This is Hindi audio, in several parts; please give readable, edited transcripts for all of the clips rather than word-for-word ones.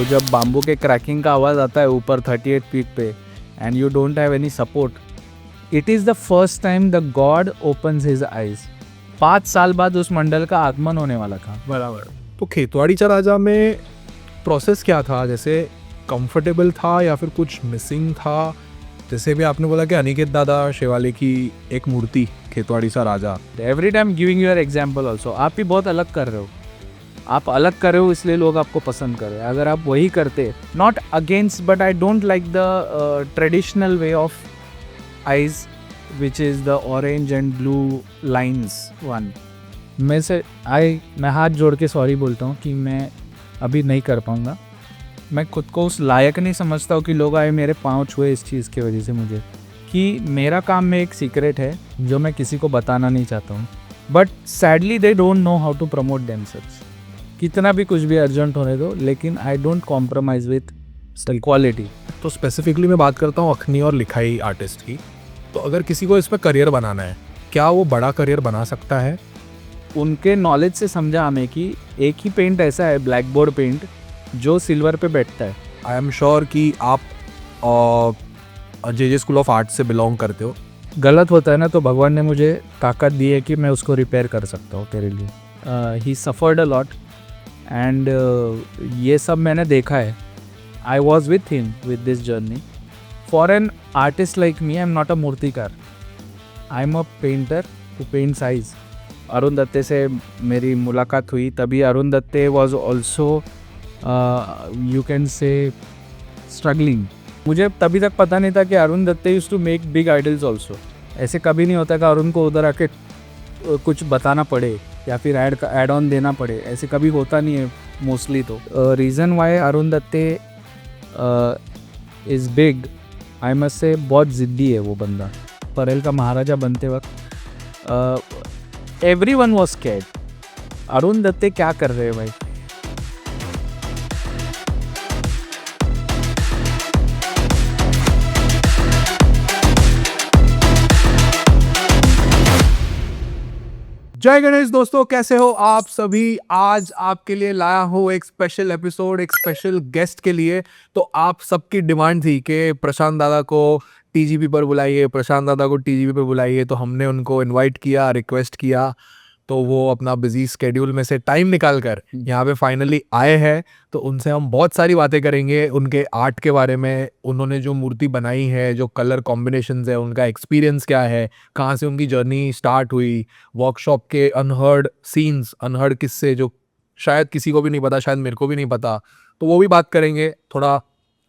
तो जब बाम्बू के क्रैकिंग का आवाज़ आता है ऊपर 38 फीट पे and you don't have any support, it is the first time the god opens his eyes. 5 साल बाद उस मंडल का आगमन होने वाला था। बराबर। तो खेतवाड़ी चा राजा में प्रोसेस क्या था? जैसे कंफर्टेबल था या फिर कुछ मिसिंग था? जैसे भी आपने बोला कि अनिकेत दादा शेवाले की एक मूर्ति खेतवाड़ी सा राजा। Every time giving your example also, आप भी बहुत अलग कर रहे हो, आप अलग कर रहे हो इसलिए लोग आपको पसंद कर रहे हैं। अगर आप वही करते, not against, but I don't like the traditional way of eyes which is the orange and blue lines one. मैं हाथ जोड़ के सॉरी बोलता हूँ कि मैं अभी नहीं कर पाऊँगा। मैं खुद को उस लायक नहीं समझता हूँ कि लोग आए मेरे पाँव छुए इस चीज़ की वजह से मुझे, कि मेरा काम में एक सीक्रेट है जो मैं किसी को बताना नहीं चाहता हूँ, but sadly they don't know how to promote themselves. कितना भी कुछ भी अर्जेंट होने दो, लेकिन I don't compromise with quality. तो स्पेसिफिकली मैं बात करता हूँ अखनी और लिखाई आर्टिस्ट की। तो अगर किसी को इस पर करियर बनाना है, क्या वो बड़ा करियर बना सकता है? उनके नॉलेज से समझा हमें कि एक ही पेंट ऐसा है, ब्लैक बोर्ड पेंट, जो सिल्वर पे बैठता है। आई एम श्योर कि आप जे स्कूल ऑफ आर्ट से बिलोंग करते हो। गलत होता है ना तो भगवान ने मुझे ताकत दी है कि मैं उसको रिपेयर कर सकता हूँ तेरे लिए। He suffered a lot and ये सब मैंने देखा है। I was with him with this journey. For an artist like me, I am not a मूर्तिकार, I am a painter who paint size. Arun Datte से मेरी मुलाकात हुई, तभी Arun Datte was also you can say struggling. मुझे तभी तक पता नहीं था कि Arun Datte used to make big idols also. ऐसे कभी नहीं होता कि अरुण को उधर आके कुछ बताना पड़े या फिर ऐड ऑन देना पड़े, ऐसे कभी होता नहीं है मोस्टली। तो रीज़न वाई अरुण दत्ते इज़ बिग, आई मस्ट से, बहुत ज़िद्दी है वो बंदा। परेल का महाराजा बनते वक्त एवरीवन वाज स्कैर्ड, अरुण दत्ते क्या कर रहे हैं भाई। जय गणेश दोस्तों, कैसे हो आप सभी? आज आपके लिए लाया हूँ एक स्पेशल एपिसोड, एक स्पेशल गेस्ट के लिए। तो आप सबकी डिमांड थी कि प्रशांत दादा को टीजीपी पर बुलाइए, प्रशांत दादा को टीजीपी पर बुलाइए। तो हमने उनको इनवाइट किया, रिक्वेस्ट किया, तो वो अपना बिजी स्केड्यूल में से टाइम निकाल कर यहाँ पे फाइनली आए हैं। तो उनसे हम बहुत सारी बातें करेंगे, उनके आर्ट के बारे में, उन्होंने जो मूर्ति बनाई है, जो कलर कॉम्बिनेशंस है, उनका एक्सपीरियंस क्या है, कहाँ से उनकी जर्नी स्टार्ट हुई, वर्कशॉप के अनहर्ड सीन्स, अनहर्ड किस्से जो शायद किसी को भी नहीं पता, शायद मेरे को भी नहीं पता, तो वो भी बात करेंगे। थोड़ा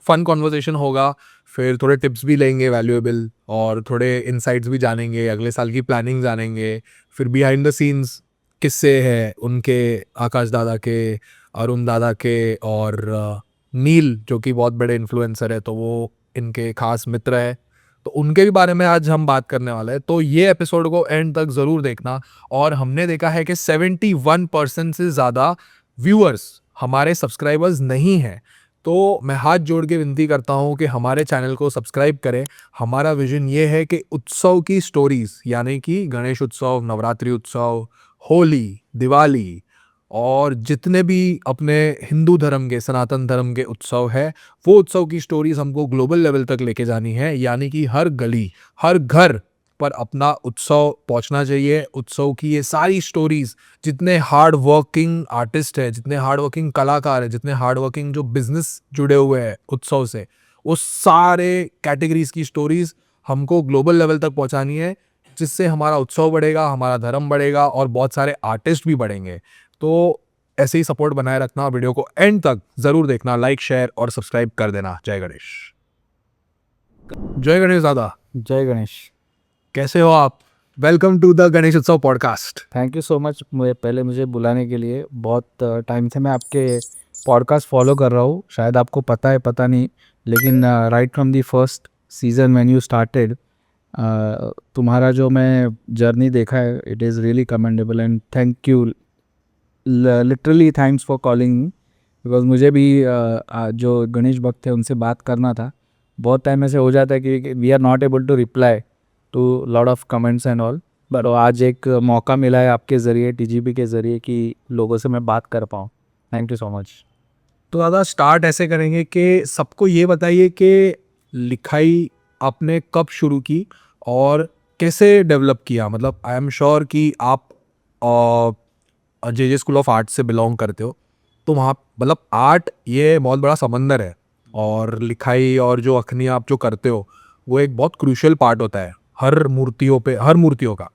फन कॉन्वर्सेशन होगा, फिर थोड़े टिप्स भी लेंगे वैल्यूएबल, और थोड़े इनसाइट्स भी जानेंगे, अगले साल की प्लानिंग जानेंगे, फिर बिहाइंड द सीन्स किस्से हैं उनके, आकाश दादा के, अरुण दादा के, और नील जो कि बहुत बड़े इन्फ्लुएंसर है, तो वो इनके खास मित्र है, तो उनके भी बारे में आज हम बात करने वाले हैं। तो ये एपिसोड को एंड तक ज़रूर देखना। और हमने देखा है कि 71% से ज़्यादा व्यूअर्स हमारे सब्सक्राइबर्स नहीं हैं। तो मैं हाथ जोड़ के विनती करता हूँ कि हमारे चैनल को सब्सक्राइब करें। हमारा विजन ये है कि उत्सव की स्टोरीज़, यानी कि गणेश उत्सव, नवरात्रि उत्सव, होली, दिवाली, और जितने भी अपने हिंदू धर्म के, सनातन धर्म के उत्सव है, वो उत्सव की स्टोरीज हमको ग्लोबल लेवल तक लेके जानी है। यानी कि हर गली, हर घर पर अपना उत्सव पहुंचना चाहिए। उत्सव की ये सारी स्टोरीज, जितने हार्ड वर्किंग आर्टिस्ट हैं, जितने हार्ड वर्किंग कलाकार हैं, जितने हार्ड वर्किंग जो बिजनेस जुड़े हुए हैं उत्सव से, वो सारे कैटेगरीज की स्टोरीज हमको ग्लोबल लेवल तक पहुंचानी है, जिससे हमारा उत्सव बढ़ेगा, हमारा धर्म बढ़ेगा, और बहुत सारे आर्टिस्ट भी बढ़ेंगे। तो ऐसे ही सपोर्ट बनाए रखना, वीडियो को एंड तक जरूर देखना, लाइक, शेयर और सब्सक्राइब कर देना। जय गणेश। जय गणेश दादा। जय गणेश। कैसे हो आप? वेलकम टू द गणेश उत्सव podcast. Thank you so much मुझे बुलाने के लिए। बहुत टाइम से मैं आपके पॉडकास्ट फॉलो कर रहा हूँ, शायद आपको पता है, पता नहीं, लेकिन right from the first season when you started, तुम्हारा जो मैं जर्नी देखा है, it is really commendable and thank you, literally thanks for calling me, because मुझे भी जो गणेश भक्त थे उनसे बात करना था। बहुत टाइम ऐसे हो जाता है कि we are not able to reply to lot of comments and all, but आज एक मौका मिला है आपके ज़रिए, टीजीपी के ज़रिए, कि लोगों से मैं बात कर पाऊँ। Thank you so much. तो दादा स्टार्ट ऐसे करेंगे कि सबको ये बताइए कि लिखाई आपने कब शुरू की और कैसे डेवलप किया। मतलब आई एम श्योर कि आप जे स्कूल ऑफ आर्ट से बिलोंग करते हो, तो वहाँ मतलब आर्ट ये बहुत बड़ा समंदर है, और लिखाई और जो अखनी आप जो करते हो वो एक बहुत क्रूशियल पार्ट होता है हर मूर्तियों का।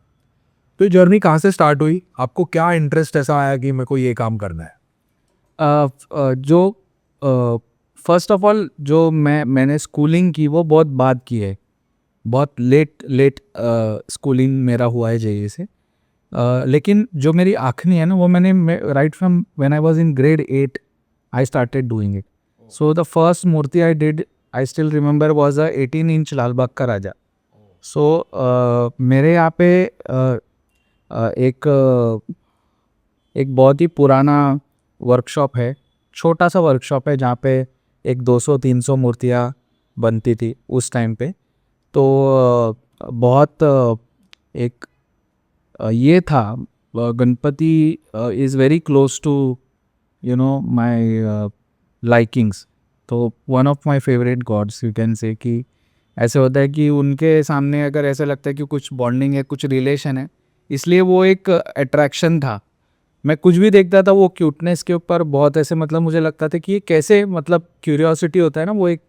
तो ये जर्नी कहाँ से स्टार्ट हुई, आपको क्या इंटरेस्ट ऐसा आया कि मेरे को ये काम करना है? जो फर्स्ट ऑफ ऑल जो मैंने स्कूलिंग की वो बहुत बाद की है, बहुत लेट स्कूलिंग मेरा हुआ है जे से। लेकिन जो मेरी आखनी है ना वो मैंने right from when I was in grade 8 I started doing it. So the first मूर्ति I did, I still remember, was a 18 inch Lal Baug का राजा। सो मेरे यहाँ पे एक बहुत ही पुराना वर्कशॉप है, छोटा सा वर्कशॉप है जहाँ पे एक 200-300 मूर्तियाँ बनती थी उस टाइम पे। तो बहुत एक ये था, Ganpati is very close to my likings. तो one of my favourite gods you can say कि ऐसे होता है कि उनके सामने अगर ऐसा लगता है कि कुछ बॉन्डिंग है, कुछ रिलेशन है, इसलिए वो एक अट्रैक्शन था। मैं कुछ भी देखता था वो क्यूटनेस के ऊपर बहुत ऐसे, मतलब मुझे लगता था कि ये कैसे, मतलब क्यूरियोसिटी होता है ना, वो एक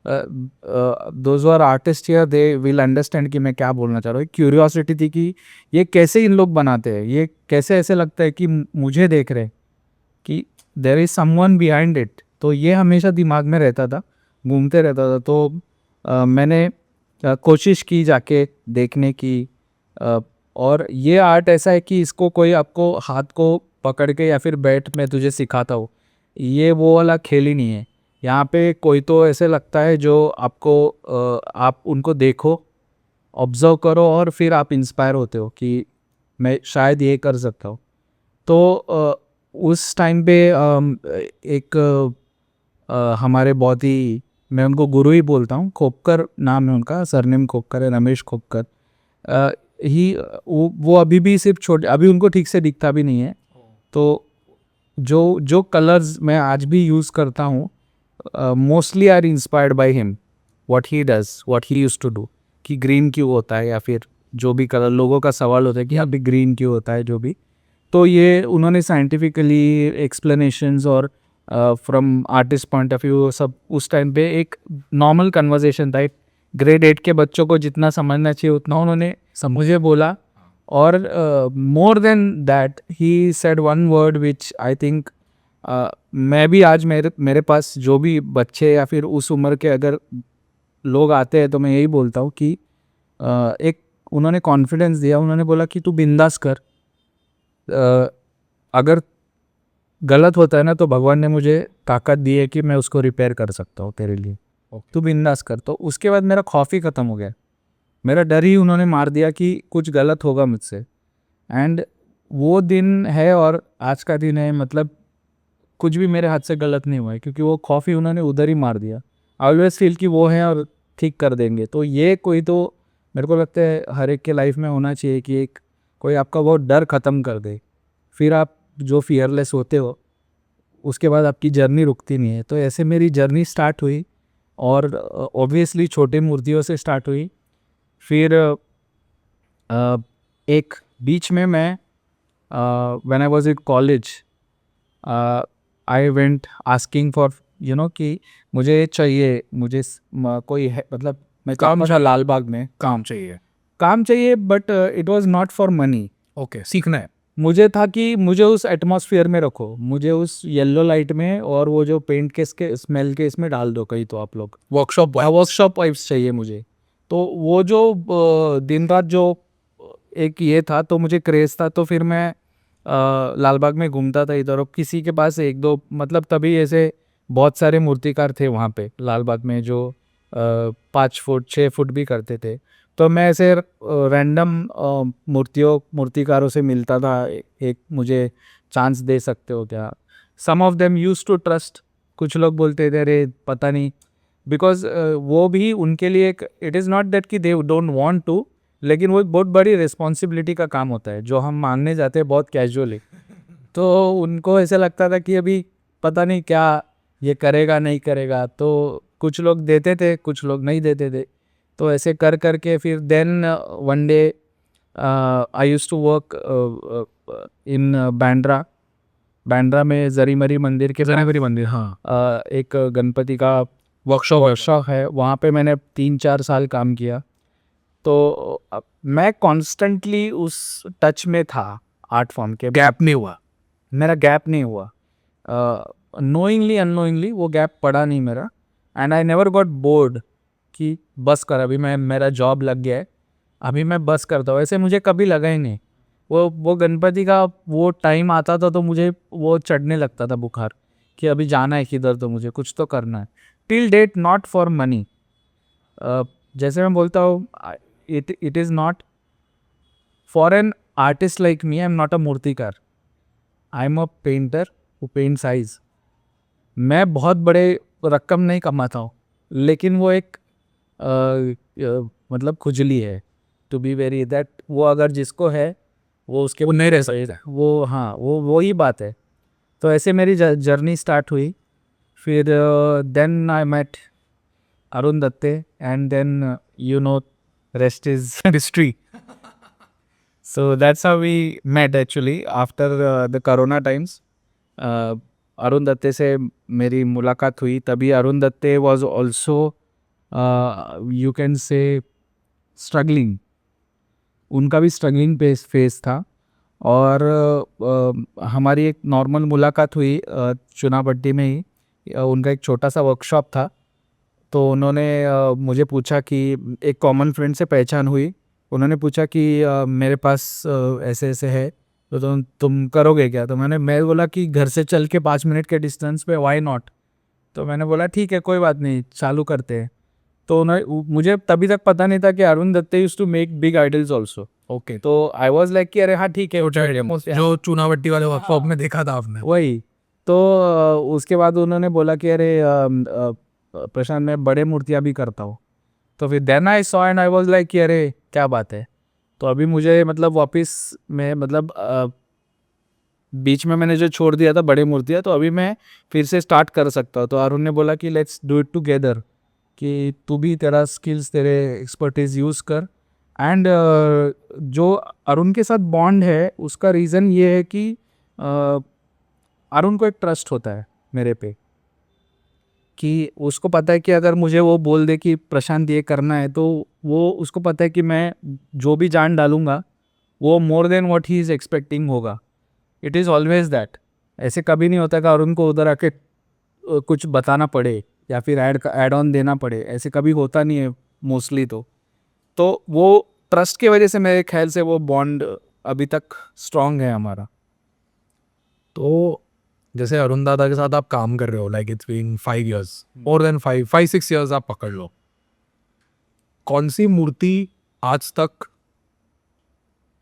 those are artist here they will understand कि मैं क्या बोलना चाह रहा हूँ। क्यूरियोसिटी थी कि ये कैसे इन लोग बनाते हैं, ये कैसे ऐसे लगता है कि मुझे देख रहे, कि there is someone behind it. तो ये हमेशा दिमाग में रहता था, घूमते रहता था। तो मैंने कोशिश की जाके देखने की। और ये आर्ट ऐसा है कि इसको कोई आपको हाथ को पकड़ के या फिर बैठ मैं तुझे सिखाता हूँ, ये वो वाला खेल ही नहीं है। यहाँ पे कोई तो ऐसे लगता है जो आपको आप उनको देखो, ऑब्जर्व करो और फिर आप इंस्पायर होते हो कि मैं शायद ये कर सकता हूँ। तो उस टाइम पे एक हमारे बहुत ही, मैं उनको गुरु ही बोलता हूँ, खोपकर नाम है उनका, सरनेम खोपकर है, रमेश खोपकर। वो अभी भी सिर्फ छोटे, अभी उनको ठीक से दिखता भी नहीं है। तो जो जो कलर्स मैं आज भी यूज़ करता हूँ mostly are inspired by him, what he does, what he used to do, कि ग्रीन क्यों होता है, या फिर जो भी कलर, लोगों का सवाल होता है कि अभी ग्रीन क्यों होता है, जो भी। तो ये उन्होंने साइंटिफिकली एक्सप्लेनेशंस और from artist point of view सब उस टाइम पे एक नॉर्मल कन्वर्सेशन था। ग्रेड 8 के बच्चों को जितना समझना चाहिए उतना उन्होंने मुझे बोला। और more than that he said one word which I think मैं भी आज मेरे पास जो भी बच्चे या फिर उस उम्र के अगर लोग आते हैं तो मैं यही बोलता हूँ कि एक उन्होंने कॉन्फिडेंस दिया। उन्होंने बोला कि तू बिंदास कर, अगर गलत होता है ना तो भगवान ने मुझे ताकत दी है कि मैं उसको रिपेयर कर सकता हूँ तेरे लिए, तू बिंदास कर। तो उसके बाद मेरा खौफ ही ख़त्म हो गया, मेरा डर ही उन्होंने मार दिया कि कुछ गलत होगा मुझसे। एंड वो दिन है और आज का दिन है, मतलब कुछ भी मेरे हाथ से गलत नहीं हुआ है, क्योंकि वो खौफ ही उन्होंने उधर ही मार दिया। आई ऑलवेज फील कि वो हैं और ठीक कर देंगे। तो ये कोई तो मेरे को लगता है हर एक के लाइफ में होना चाहिए कि एक कोई आपका वो डर ख़त्म कर दे, फिर आप जो फियरलेस होते हो उसके बाद आपकी जर्नी रुकती नहीं है। तो ऐसे मेरी जर्नी स्टार्ट हुई, और ऑब्वियसली छोटे मूर्तियों से स्टार्ट हुई। फिर एक बीच में मैं when I was in college I went asking for कि मुझे चाहिए, मुझे कोई है, मतलब मैं काम काम लाल बाग में काम चाहिए। काम चाहिए, but it was not for money. Okay, सीखना है। मुझे था कि मुझे उस एटमॉस्फेयर में रखो, मुझे उस येलो लाइट में, और वो जो पेंट के इसके स्मेल के इसमें डाल दो कहीं, तो आप लोग वर्कशॉप वाइब्स चाहिए मुझे। तो वो जो दिन रात जो एक ये था, तो मुझे क्रेज़ था। तो फिर मैं लाल बाग में घूमता था इधर, और किसी के पास एक दो, मतलब तभी ऐसे बहुत सारे मूर्तिकार थे वहाँ पे लाल बाग में जो 5 फुट 6 फुट भी करते थे। तो मैं ऐसे रैंडम मूर्तिकारों से मिलता था, एक मुझे चांस दे सकते हो क्या। Some of them use to trust, कुछ लोग बोलते थे अरे पता नहीं, बिकॉज वो भी उनके लिए एक, इट इज़ नॉट दैट कि दे डोंट वांट टू, लेकिन वो एक बहुत बड़ी रिस्पॉन्सिबिलिटी का काम होता है जो हम मानने जाते हैं बहुत कैजुअली। तो उनको ऐसा लगता था कि अभी पता नहीं क्या ये करेगा नहीं करेगा, तो कुछ लोग देते थे, कुछ लोग नहीं देते थे। तो ऐसे कर करके फिर then one day I used to work in Bandra. Bandra में जरीमरी मंदिर के पास, मंदिर, हाँ, एक गणपति का वर्कशॉप है, वहाँ पे मैंने 3-4 साल काम किया। तो मैं कॉन्स्टेंटली उस टच में था आर्ट फॉर्म के, गैप नहीं हुआ। मेरा गैप नहीं हुआ। नोइंगली अननोइंगली वो गैप पड़ा नहीं मेरा, and I never got bored कि बस कर, अभी मेरा जॉब लग गया है, अभी मैं बस करता हूँ, ऐसे मुझे कभी लगा ही नहीं। वो गणपति का वो टाइम आता था तो मुझे वो चढ़ने लगता था बुखार कि अभी जाना है किधर, तो मुझे कुछ तो करना है। Till date not for money. जैसे मैं बोलता हूँ, it is not for an artist like me, I am not a मूर्तिकार, I am a painter who paint size. मैं बहुत बड़े रकम नहीं कमाता हूँ, लेकिन वो एक मतलब खुजली है, टू बी वेरी दैट, वो अगर जिसको है वो उसके वो नहीं रह सकता। वो, हाँ, वो ही बात है। तो ऐसे मेरी जर्नी स्टार्ट हुई। फिर then I met Arun Datte, and then you know rest is history. So that's how we met actually after the Corona times. Arun Datte से मेरी मुलाकात हुई, तभी अरुण दत्ते was also you can say struggling. उनका भी स्ट्रगलिंग फेस था। और हमारी एक नॉर्मल मुलाकात हुई चुनाभट्टी में ही। उनका एक छोटा सा वर्कशॉप था, तो उन्होंने मुझे पूछा कि एक कॉमन फ्रेंड से पहचान हुई। उन्होंने पूछा कि मेरे पास ऐसे ऐसे है, तो तुम करोगे क्या? तो मैं बोला कि घर से चल के 5 मिनट के डिस्टेंस पे, व्हाई नॉट। तो मैंने बोला ठीक है, कोई बात नहीं, चालू करते हैं। तो मुझे तभी तक पता नहीं था कि Arun Datte used to make big idols also. Okay, तो आई वॉज लाइक कि अरे हाँ ठीक है, जो चुनावट्टी वाले वर्कशॉप में देखा था आपने। वही। तो उसके बाद उन्होंने बोला कि अरे प्रशांत, मैं बड़े मूर्तियाँ भी करता हूँ। तो फिर then I saw and I was like कि अरे क्या बात है। तो अभी मुझे मतलब वापस मैं मतलब बीच में मैंने जो छोड़ दिया था बड़े मूर्तियाँ, तो अभी मैं फिर से स्टार्ट कर सकता हूँ। तो अरुण ने बोला कि लेट्स डू इट टुगेदर, कि तू भी तेरा स्किल्स, तेरे एक्सपर्टीज यूज़ कर। एंड जो अरुण के साथ बॉन्ड है उसका रीज़न ये है कि अरुण को एक ट्रस्ट होता है मेरे पे, कि उसको पता है कि अगर मुझे वो बोल दे कि प्रशांत ये करना है, तो वो उसको पता है कि मैं जो भी जान डालूंगा वो more than what he is expecting होगा। It is always that. ऐसे कभी नहीं होता कि अरुण को उधर आके कुछ बताना पड़े या फिर ऐड ऑन देना पड़े, ऐसे कभी होता नहीं है मोस्टली। तो वो ट्रस्ट की वजह से मेरे ख्याल से वो बॉन्ड अभी तक स्ट्रांग है हमारा। तो जैसे अरुण दादा के साथ आप काम कर रहे हो, like it's been 5 years, more than 5-6 years आप पकड़ लो, कौन सी मूर्ति आज तक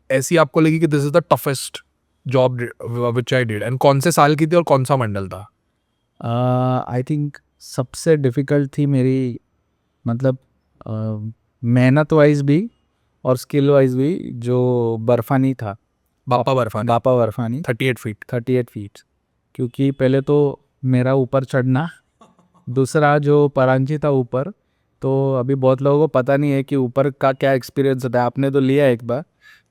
ऐसी आपको लगी कि this is the toughest job which I did, and कौन से साल की थी और कौन सा मंडल था? आई थिंक सबसे डिफ़िकल्ट थी मेरी, मतलब मेहनत वाइज भी और स्किल वाइज भी, जो बर्फानी था, बापा बर्फानी, बापा बर्फानी 38 फीट। 38 फीट। क्योंकि पहले तो मेरा ऊपर चढ़ना, दूसरा जो परांची था ऊपर, तो अभी बहुत लोगों को पता नहीं है कि ऊपर का क्या एक्सपीरियंस होता है। आपने तो लिया एक बार,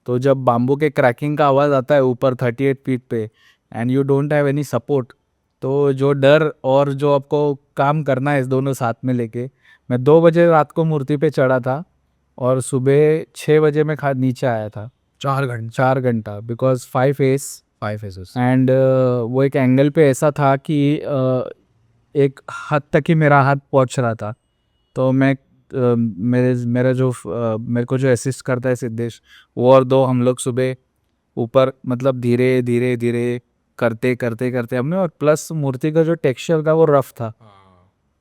तो जब बाम्बू के क्रैकिंग का आवाज़ आता है ऊपर 38 फीट पे, and you don't have any support, तो जो डर और जो आपको काम करना है इस दोनों साथ में लेके। मैं 2 बजे रात को मूर्ति पे चढ़ा था और सुबह 6 बजे मैं नीचे आया था। 4 घंटा, बिकॉज 5 फेसेस एंड वो एक एंगल पे ऐसा था कि एक हद तक ही मेरा हाथ पहुंच रहा था। तो मैं मेरे को जो असिस्ट करता है सिद्धेश, वो और 2 हम लोग सुबह ऊपर मतलब धीरे धीरे धीरे करते करते करते हमने, और प्लस मूर्ति का जो टेक्सचर था वो रफ था,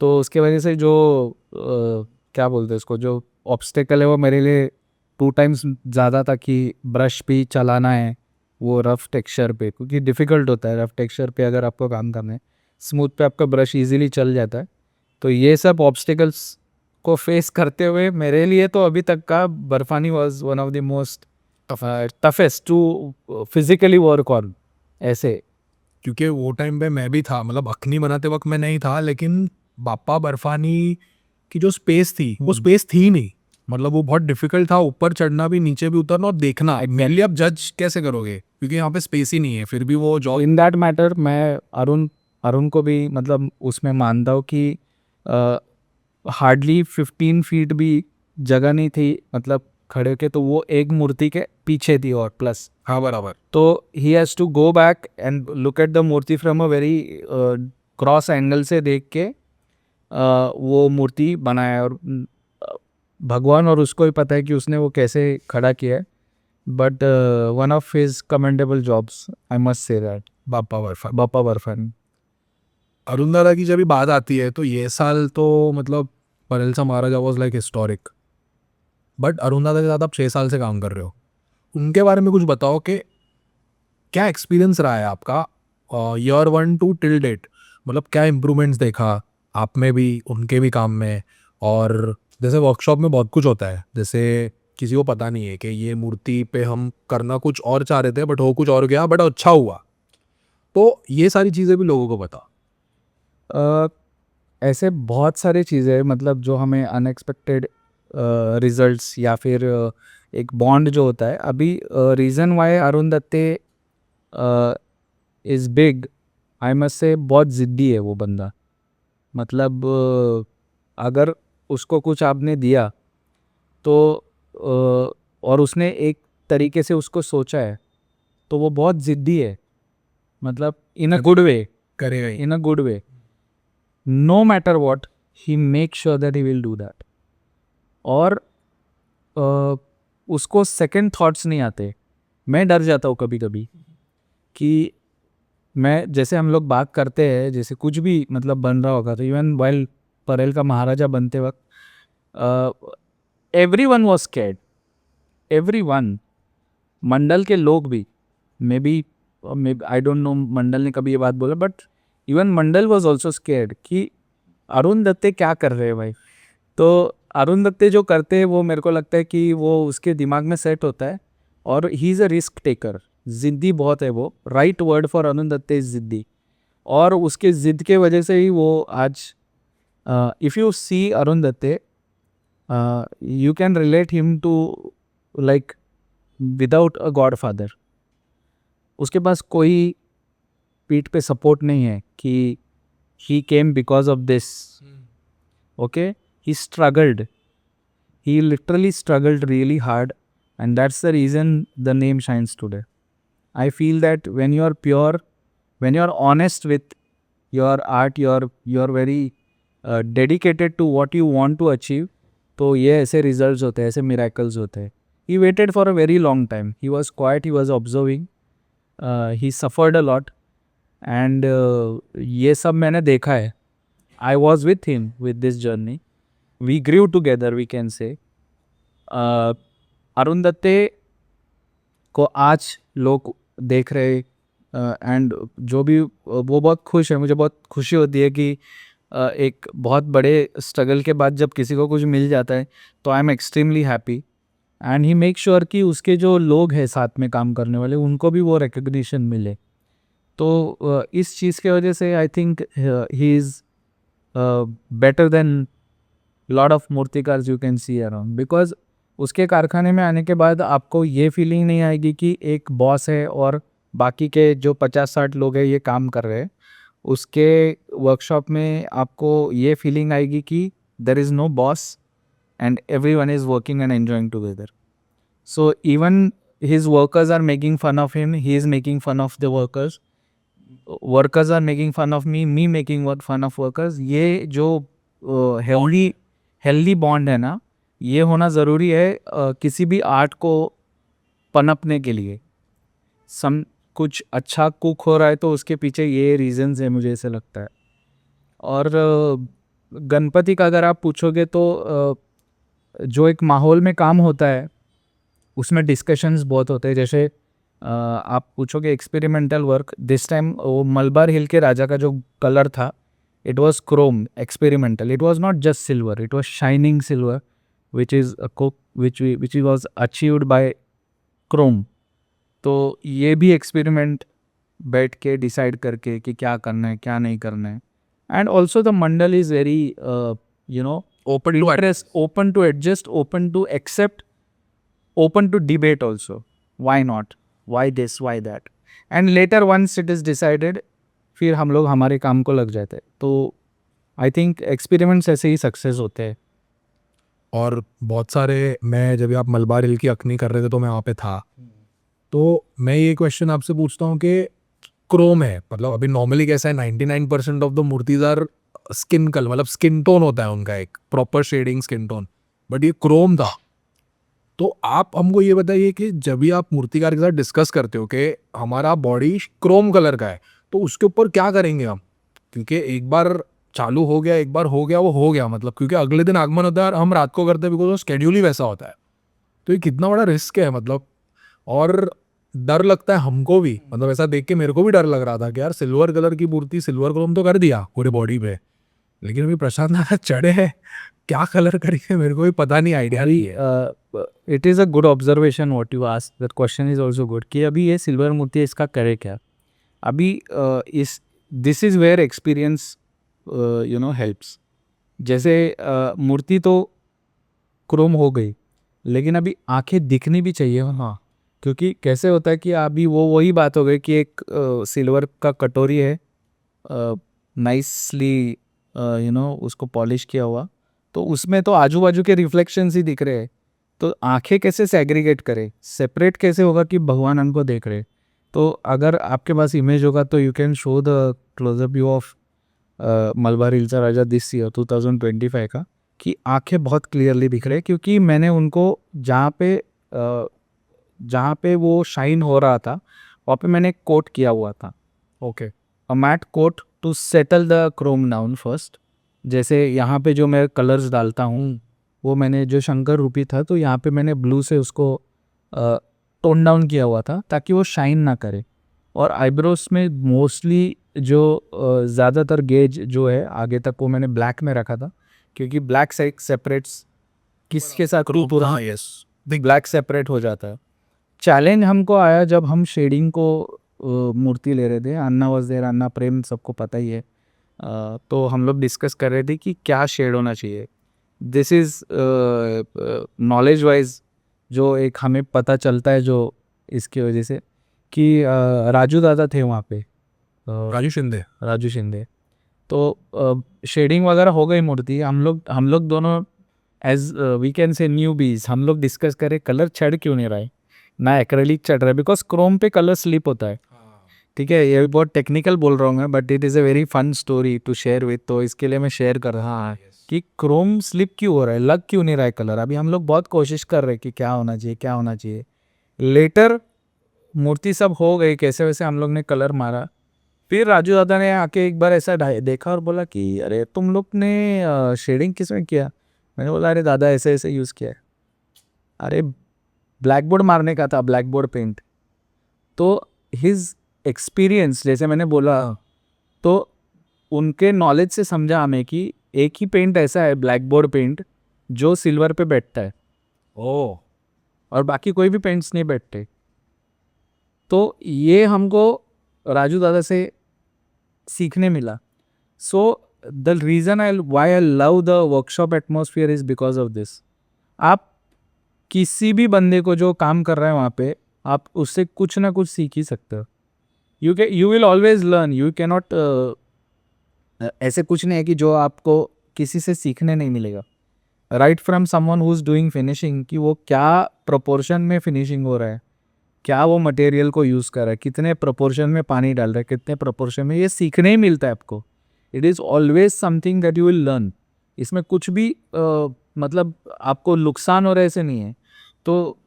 तो उसके वजह से जो क्या बोलते हैं उसको, जो ऑब्स्टेकल है वो मेरे लिए 2 टाइम्स ज़्यादा था कि ब्रश भी चलाना है वो रफ़ टेक्सचर पे, क्योंकि डिफ़िकल्ट होता है रफ़ टेक्सचर पे अगर आपको काम करना है। स्मूथ पे आपका ब्रश इजीली चल जाता है। तो ये सब ऑब्स्टेकल्स को फेस करते हुए मेरे लिए तो अभी तक का Barfani was one of the most toughest to physically work on. ऐसे क्योंकि वो टाइम पे मैं भी था, मतलब अखनी बनाते वक्त मैं नहीं था, लेकिन बाप्पा बर्फानी की जो स्पेस थी वो स्पेस थी नहीं, मतलब वो बहुत डिफिकल्ट था, ऊपर चढ़ना भी नीचे भी उतरना और देखना। मेनली आप जज कैसे करोगे क्योंकि यहाँ पे स्पेस ही नहीं है, फिर भी वो जॉब। इन दैट मैटर मैं अरुण को भी मतलब उसमें मानता हूँ कि हार्डली 15 फीट भी जगह नहीं थी मतलब खड़े के, तो वो एक मूर्ति के पीछे थी और प्लस। हाँ बराबर। तो he has to go back and look at the मूर्ति from a very cross angle से देख के वो मूर्ति बनाया, और भगवान और उसको ही पता है कि उसने वो कैसे खड़ा किया है, but one of his commendable jobs, I must say that. Bappa Barfani. Arun दादा की जब भी बात आती है तो ये साल तो मतलब परेलसा महाराजा was like historic, but Arun दादा के साथ आप 6 साल से काम कर रहे हो, उनके बारे में कुछ बताओ कि क्या एक्सपीरियंस रहा है आपका ईयर 1 टू टिल डेट, मतलब क्या इम्प्रूवमेंट्स देखा आप में भी उनके भी काम में। और जैसे वर्कशॉप में बहुत कुछ होता है, जैसे किसी को पता नहीं है कि ये मूर्ति पे हम करना कुछ और चाह रहे थे बट हो कुछ और गया, बट अच्छा हुआ, तो ये सारी चीज़ें भी लोगों को बता। ऐसे बहुत सारी चीज़ें मतलब जो हमें अनएक्सपेक्टेड रिजल्ट्स या फिर एक बॉन्ड जो होता है। अभी रीज़न वाई अरुण दत्ते इज़ बिग, आई मस्ट से, बहुत ज़िद्दी है वो बंदा। मतलब अगर उसको कुछ आपने दिया तो और उसने एक तरीके से उसको सोचा है तो वो बहुत ज़िद्दी है, मतलब इन अ गुड वे, करेगा ही। In a good way. No matter what he make sure that he will do that. और उसको सेकंड थॉट्स नहीं आते। मैं डर जाता हूँ कभी कभी कि मैं, जैसे हम लोग बात करते हैं जैसे कुछ भी मतलब बन रहा होगा, तो इवन वाइल परेल का महाराजा बनते वक्त everyone was scared, everyone, Mandal के लोग भी, may B I don't know Mandal ने कभी ये बात बोला, but even Mandal was also scared कि अरुण दत्ते क्या कर रहे हैं भाई। तो अरुण दत्ते जो करते हैं वो मेरे को लगता है कि वो उसके दिमाग में सेट होता है, और he is a risk taker, ज़िद्दी बहुत है वो। राइट वर्ड फॉर अरुण दत्ते इज़ ज़िद्दी। और उसके ज़िद के वजह से ही वो आज, if you see Arun Datte, you can relate him to like without a god father. उसके पास कोई पीठ पे सपोर्ट नहीं है कि he came because of this. Okay, he struggled, he literally struggled really hard, and that's the reason the name shines today. I feel that when you are pure, when you are honest with your art, you're very dedicated to what you want to achieve, तो ये ऐसे results होते हैं, ऐसे miracles होते हैं। He waited for a very long time. He was quiet, he was observing, he suffered a lot, and ये सब मैंने देखा है। I was with him with this journey. We grew together, we can say. Arun दत्ते को आज लोग देख रहे, एंड जो भी वो बहुत खुश है। मुझे बहुत खुशी होती है कि एक बहुत बड़े स्ट्रगल के बाद जब किसी को कुछ मिल जाता है तो I am extremely happy, and he make sure कि उसके जो लोग हैं साथ में काम करने वाले उनको भी वो रिकग्निशन मिले। तो इस चीज़ के वजह से I think he is better than lot of मूर्तिकार्स you can see around, because उसके कारखाने में आने के बाद आपको ये फीलिंग नहीं आएगी कि एक बॉस है और बाकी के जो 50-60 लोग हैं ये काम कर रहे हैं। उसके वर्कशॉप में आपको ये फीलिंग आएगी कि there is no boss and everyone is working and enjoying together. So even his workers are making fun of him, he is making fun of the workers, workers are making fun of me making fun of workers. ये जो हेल्दी बॉन्ड है ना, ये होना ज़रूरी है किसी भी आर्ट को पनपने के लिए। कुछ अच्छा कुक हो रहा है तो उसके पीछे ये रीजंस है, मुझे ऐसे लगता है। और गणपति का अगर आप पूछोगे तो जो एक माहौल में काम होता है उसमें डिस्कशंस बहुत होते हैं। जैसे आप पूछोगे एक्सपेरिमेंटल वर्क, दिस टाइम वो मलबार हिल के राजा का जो कलर था, it was Chrome experimental, it was not just silver, it was shining silver which was achieved by chrome। तो ये भी एक्सपेरिमेंट बैठ के डिसाइड करके कि क्या करना है क्या नहीं करना है. And also the Mandal is very you know Open to interest, open to adjust, open to accept, open to debate also. Why not? Why this? Why that? And later once it is decided, फिर हम लोग हमारे काम को लग जाते हैं. तो आई थिंक एक्सपेरिमेंट्स ऐसे ही सक्सेस होते हैं. और बहुत सारे, मैं जब आप मलबार हिल की अखनी कर रहे थे तो मैं वहाँ पे था. तो मैं ये क्वेश्चन आपसे पूछता हूँ कि क्रोम है, मतलब अभी नॉर्मली कैसा है, 99% ऑफ द मूर्तिज आर स्किन कलर, मतलब स्किन टोन होता है उनका एक proper shading skin tone, but ये क्रोम था. तो आप हमको ये बताइए कि जब भी आप मूर्तिकार के साथ डिस्कस करते हो कि हमारा बॉडी क्रोम कलर का है, तो उसके ऊपर क्या करेंगे हम? क्योंकि एक बार चालू हो गया, एक बार हो गया, वो हो गया, मतलब क्योंकि अगले दिन आगमन होता है और हम रात को करते हैं बिकॉज वो स्केड्यूल ही वैसा होता है. तो ये कितना बड़ा रिस्क है मतलब. और डर लगता है हमको भी, मतलब ऐसा देख के मेरे को भी डर लग रहा था कि यार सिल्वर कलर की मूर्ति, सिल्वर क्रोम तो कर दिया पूरे बॉडी पे, लेकिन अभी प्रशांत नाथ चढ़े हैं, क्या कलर करेंगे मेरे को भी पता नहीं, आइडिया नहीं है. It is a good observation what you ask. That question is also good कि अभी ये सिल्वर मूर्ति है, इसका करे क्या. अभी इस this is where experience helps. जैसे मूर्ति तो क्रोम हो गई, लेकिन अभी आंखें दिखनी भी चाहिए. हाँ, क्योंकि कैसे होता है कि अभी वो वही बात हो गई कि एक सिल्वर का कटोरी है, नाइसली उसको पॉलिश किया हुआ, तो उसमें तो आजू बाजू के रिफ्लेक्शंस ही दिख रहे हैं. तो आंखें कैसे सेग्रीगेट करे, सेपरेट कैसे होगा कि भगवान हमको देख रहे. तो अगर आपके पास इमेज होगा तो you can show the closeup view of Malabar Hills Raja this year 2025 का, कि आंखें बहुत क्लियरली दिख रहे हैं. क्योंकि मैंने उनको जहाँ पे वो शाइन हो रहा था वहाँ पे मैंने कोट किया हुआ था. Okay. A matte coat to settle the chrome down first. जैसे यहाँ पे जो मैं कलर्स डालता हूँ, वो मैंने जो शंकर रूपी था तो यहाँ पे मैंने ब्लू से उसको टोन डाउन किया हुआ था ताकि वो शाइन ना करे. और आईब्रोज में मोस्टली जो ज़्यादातर गेज जो है आगे तक वो मैंने ब्लैक में रखा था, क्योंकि ब्लैक सेपरेट्स किसके साथ पूरा यस. ब्लैक सेपरेट हो जाता है. चैलेंज हमको आया जब हम शेडिंग को मूर्ति ले रहे थे. अन्ना वॉज देयर, अन्ना प्रेम सबको पता ही है. तो हम लोग डिस्कस कर रहे थे कि क्या शेड होना चाहिए. दिस इज़ नॉलेज वाइज जो एक हमें पता चलता है जो इसकी वजह से कि राजू दादा थे वहाँ पे, राजू शिंदे. तो शेडिंग वगैरह हो गई मूर्ति. हम लोग दोनों as we can say newbies हम लोग डिस्कस करें कलर चढ़ क्यों नहीं रहा है, ना एक्रेलिक चढ़ रहा है, बिकॉज क्रोम पे कलर स्लिप होता है. ठीक है, ये बहुत टेक्निकल बोल रहा हूँ मैं, but it is a very fun story to share with. तो इसके लिए मैं शेयर कर रहा हूँ कि क्रोम स्लिप क्यों हो रहा है, लग क्यों नहीं रहा है कलर. अभी हम लोग बहुत कोशिश कर रहे हैं कि क्या होना चाहिए क्या होना चाहिए. लेटर मूर्ति सब हो गई, कैसे वैसे हम लोग ने कलर मारा. फिर राजू दादा ने आके एक बार ऐसा देखा और बोला कि अरे तुम लोग ने शेडिंग किस में किया. मैंने बोला अरे दादा ऐसे ऐसे यूज़ किया है. अरे ब्लैक बोर्ड मारने का था, ब्लैक बोर्ड पेंट. तो हिज एक्सपीरियंस, जैसे मैंने बोला, तो उनके नॉलेज से समझा हमें कि एक ही पेंट ऐसा है ब्लैक बोर्ड पेंट जो सिल्वर पे बैठता है, ओ. और बाकी कोई भी पेंट्स नहीं बैठते. तो ये हमको राजू दादा से सीखने मिला. So the reason why I love the workshop atmosphere is because of this. आप किसी भी बंदे को जो काम कर रहा है वहाँ पे, आप उससे कुछ ना कुछ सीख ही सकते हो. You will always learn. You cannot, ऐसे कुछ नहीं है कि जो आपको किसी से सीखने नहीं मिलेगा. Right from someone who is doing finishing, कि वो क्या प्रोपोर्शन में फिनिशिंग हो रहा है, क्या वो मटेरियल को यूज़ कर रहा है, कितने प्रोपोर्शन में पानी डाल रहा है, कितने प्रोपोर्शन में, ये सीखने ही मिलता है आपको. It is always something that you will learn. इसमें कुछ भी मतलब आपको नुकसान हो रहा है ऐसे नहीं है. तो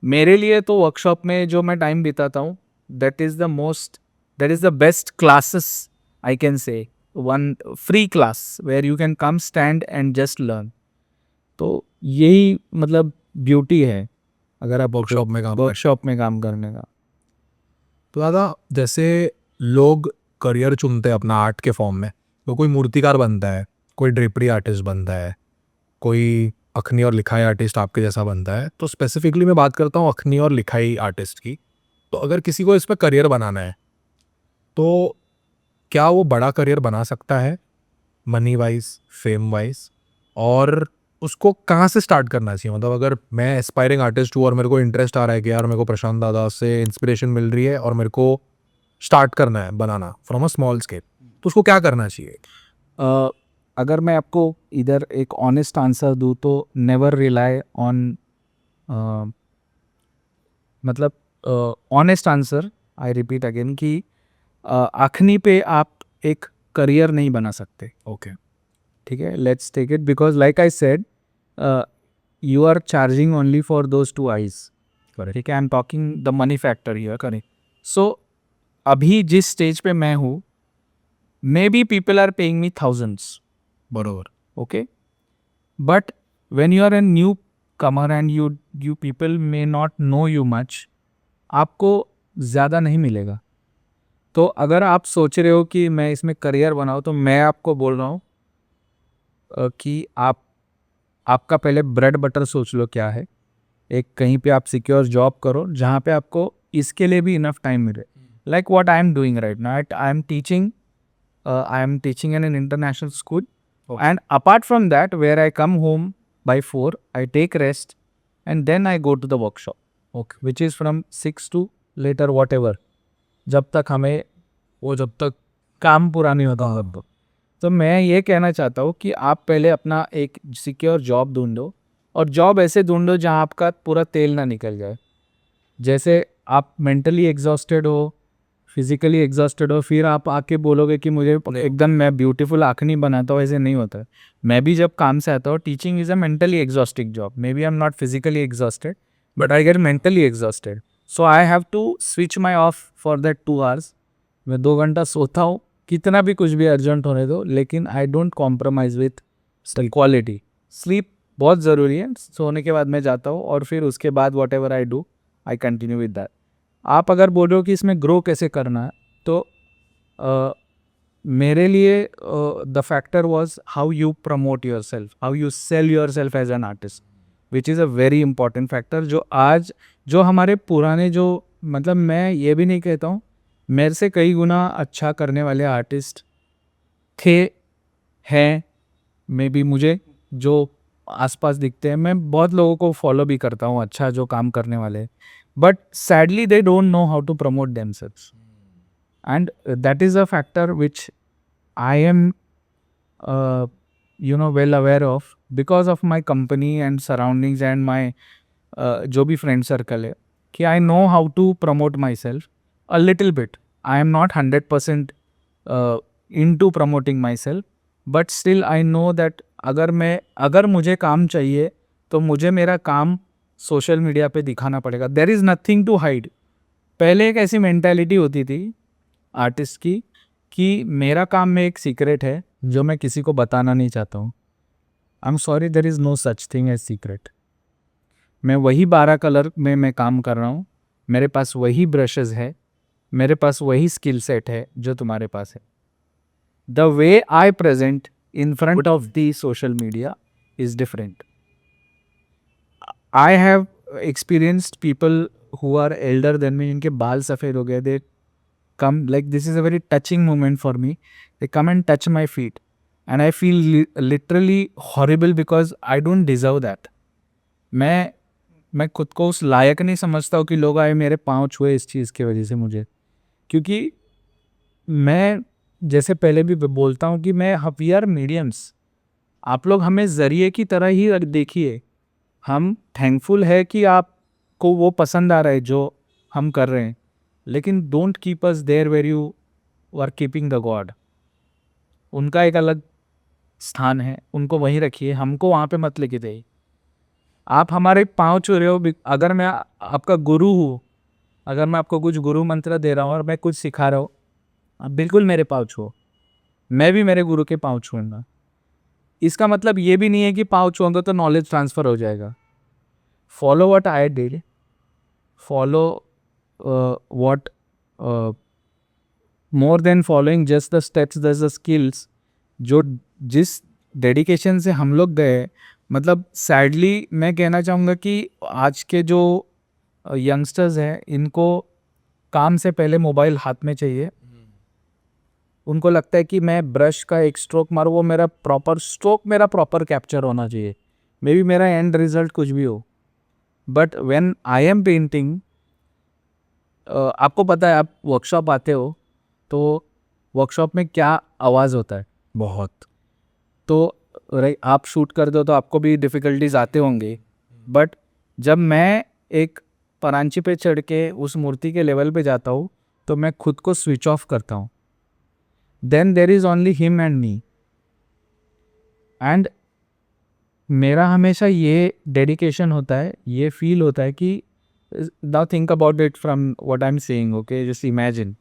मेरे लिए तो वर्कशॉप में जो मैं टाइम बिताता हूँ, that is the best classes I can say. One free class where you can come stand and just learn. तो यही मतलब ब्यूटी है अगर आप वर्कशॉप में काम करने का. तो दादा, जैसे लोग करियर चुनते हैं अपना आर्ट के फॉर्म में, तो कोई मूर्तिकार बनता है, कोई ड्रेपरी आर्टिस्ट बनता है, कोई अखनी और लिखाई आर्टिस्ट आपके जैसा बनता है. तो स्पेसिफिकली मैं बात करता हूँ अखनी और लिखाई आर्टिस्ट की. तो अगर किसी को इस पर करियर बनाना है तो क्या वो बड़ा करियर बना सकता है मनी वाइज, फेम वाइज, और उसको कहाँ से स्टार्ट करना चाहिए? मतलब अगर मैं एस्पायरिंग आर्टिस्ट हूँ और मेरे को इंटरेस्ट आ रहा है कि यार मेरे को प्रशांत दादा से इंस्पिरेशन मिल रही है और मेरे को स्टार्ट करना है बनाना फ्रॉम अ स्मॉल स्केल, तो उसको क्या करना चाहिए? अगर मैं आपको इधर एक ऑनेस्ट आंसर दूँ तो नेवर रिलाई ऑन, मतलब honest answer, I repeat again कि आखनी पे आप एक करियर नहीं बना सकते. ओके. ठीक है, let's take it because like I said, you are charging only for those two eyes. ठीक है, I am talking the money factor here. करें. सो अभी जिस स्टेज पे मैं हूँ, maybe people are paying me thousands. बरोबर. Okay, but when you are a newcomer and you people may not know you much, आपको ज़्यादा नहीं मिलेगा. तो अगर आप सोच रहे हो कि मैं इसमें करियर बनाऊँ, तो मैं आपको बोल रहा हूँ कि आपका पहले ब्रेड बटर सोच लो क्या है. एक कहीं पे आप सिक्योर जॉब करो जहाँ पे आपको इसके लिए भी इनफ टाइम मिले. Like what I am doing right now, I am teaching in an international school. Okay. And apart from that, where I come home by 4, I take rest and then I go to the workshop. Okay. Which is from 6 to later whatever. जब तक हमें वो जब तक काम पूरा नहीं होता तब तक. तो मैं ये कहना चाहता हूँ कि आप पहले अपना एक सिक्योर जॉब ढूंढो, और जॉब ऐसे ढूंढो जहाँ आपका पूरा तेल ना निकल जाए. जैसे आप मेंटली एग्जॉस्टेड हो, फिजिकली एग्जॉस्टेड हो, फिर आप आके बोलोगे कि मुझे एकदम मैं ब्यूटीफुल आँखनी बनाता हूँ, ऐसे नहीं होता है. मैं भी जब काम से आता हूँ, teaching is a mentally exhausting job. May be I am not physically exhausted, but I get mentally exhausted. So I have to switch my off for that 2 hours. मैं 2 घंटा सोता हूँ, कितना भी कुछ भी अर्जेंट होने दो, लेकिन I don't compromise with quality. Sleep बहुत ज़रूरी है. सोने के बाद मैं जाता हूँ और फिर उसके बाद what ever I do, I continue with that. आप अगर बोल रहे हो कि इसमें ग्रो कैसे करना है, तो मेरे लिए the factor was how you promote yourself, how you sell yourself as an artist, which is a very important factor. जो हमारे पुराने, जो मतलब मैं ये भी नहीं कहता हूँ, मेरे से कई गुना अच्छा करने वाले आर्टिस्ट थे, हैं, मे बी मुझे जो आसपास दिखते हैं. मैं बहुत लोगों को फॉलो भी करता हूँ अच्छा जो काम करने वाले, but sadly they don't know how to promote themselves, and that is a factor which I am well aware of because of my company and surroundings and my जो भी friend circle है, कि I know how to promote myself a little bit. I am not 100% into promoting myself, but still I know that अगर मुझे काम चाहिए तो मुझे मेरा काम सोशल मीडिया पे दिखाना पड़ेगा. There is nothing to hide. पहले एक ऐसी मेंटालिटी होती थी आर्टिस्ट की कि मेरा काम में एक सीक्रेट है जो मैं किसी को बताना नहीं चाहता हूँ. I am sorry, there is no such thing as secret. मैं वही 12 कलर में मैं काम कर रहा हूँ, मेरे पास वही ब्रशेज़ है, मेरे पास वही स्किल सेट है जो तुम्हारे पास है. The way I present in front of the social media is different. I have experienced people who are elder than me, इनके बाल सफ़ेद हो गए. They come, like this is a very touching moment for me. They come and touch my feet and I feel literally horrible because I don't deserve that. मैं खुद को उस लायक नहीं समझता हूँ कि लोग आए मेरे पाँव छुए इस चीज़ की वजह से मुझे. क्योंकि मैं जैसे पहले भी बोलता हूँ कि वी आर मीडियम्स. आप लोग हमें ज़रिए की तरह ही देखिए. हम थैंकफुल है कि आपको वो पसंद आ रहा है जो हम कर रहे हैं, लेकिन don't keep us there where you are keeping the god. उनका एक अलग स्थान है, उनको वहीं रखिए, हमको वहाँ पे मत लेके जाइए. आप हमारे पाँव छू रहे हो. अगर मैं आपका गुरु हूँ, अगर मैं आपको कुछ गुरु मंत्र दे रहा हूँ और मैं कुछ सिखा रहा हूँ, आप बिल्कुल मेरे पाँव छुओ. मैं भी मेरे गुरु के पाँव छूऊंगा. इसका मतलब ये भी नहीं है कि पाँव छूओगे तो नॉलेज ट्रांसफ़र हो जाएगा. Follow what I did, follow what more than following just the steps, the skills. जो जिस डेडिकेशन से हम लोग गए, मतलब सैडली मैं कहना चाहूँगा कि आज के जो यंगस्टर्स हैं, इनको काम से पहले मोबाइल हाथ में चाहिए. उनको लगता है कि मैं ब्रश का एक स्ट्रोक मारूँ, वो मेरा प्रॉपर स्ट्रोक मेरा प्रॉपर कैप्चर होना चाहिए, मे बी मेरा एंड रिजल्ट कुछ भी हो। But when I am painting, आपको पता है, आप वर्कशॉप आते हो तो वर्कशॉप में क्या आवाज़ होता है बहुत। तो आप शूट करते हो तो आपको भी डिफ़िकल्टीज आते होंगे, बट जब मैं एक परांची पे चढ़ के उस मूर्ति के लेवल पे जाता हूँ तो मैं खुद को स्विच ऑफ करता हूँ। Then there is only him and me, and मेरा हमेशा ये डेडिकेशन होता है, ये फील होता है कि now think about it from what I am saying, okay, just imagine.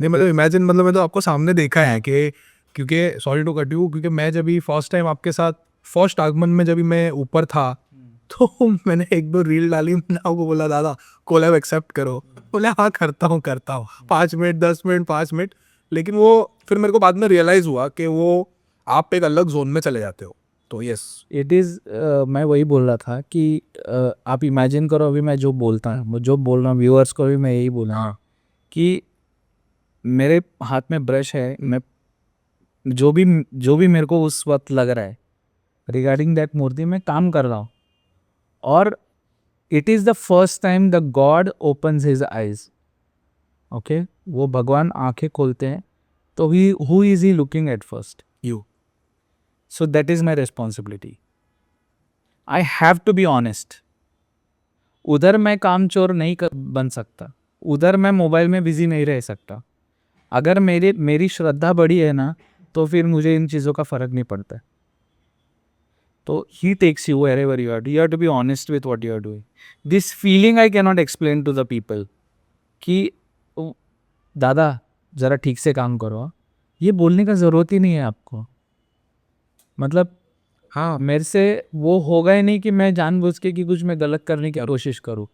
नहीं मतलब इमेजिन, मतलब मैं तो आपको सामने देखा है कि, क्योंकि सॉरी टू कट यू, क्योंकि मैं जब भी फर्स्ट टाइम आपके साथ फर्स्ट आगमन में जब भी मैं ऊपर था तो मैंने एक दो रील डाली, मैंने आपको बोला दादा कोलैब एक्सेप्ट करो, बोले हाँ करता हूँ 5 मिनट 10 मिनट 5 मिनट, लेकिन वो फिर मेरे को बाद में रियलाइज़ हुआ कि वो आप एक अलग जोन में चले जाते हो। तो यस, इट इज़ मैं वही बोल रहा था कि आप इमेजिन करो, अभी मैं जो बोलता हूँ, जो बोल रहा हूँ, व्यूअर्स को भी मैं यही बोल रहा हूँ हाँ कि मेरे हाथ में ब्रश है, मैं जो भी मेरे को उस वक्त लग रहा है रिगार्डिंग दैट मूर्ति में काम कर रहा हूँ, और it is the first time the god opens his eyes, okay, वो भगवान आंखें खोलते हैं तो ही who is he looking at first? You. So that is my responsibility, I have to be honest. उधर मैं कामचोर नहीं बन सकता, उधर मैं मोबाइल में बिजी नहीं रह सकता। अगर मेरी श्रद्धा बड़ी है ना तो फिर मुझे इन चीज़ों का फ़र्क नहीं पड़ता। तो he takes you wherever you are. You have to be honest with what you are doing. This feeling I cannot explain to the people कि दादा ज़रा ठीक से काम करो, ये बोलने का ज़रूरत ही नहीं है आपको। मतलब हाँ मेरे से वो होगा ही नहीं कि मैं जानबूझ के कि कुछ मैं गलत करने की कोशिश करूँ।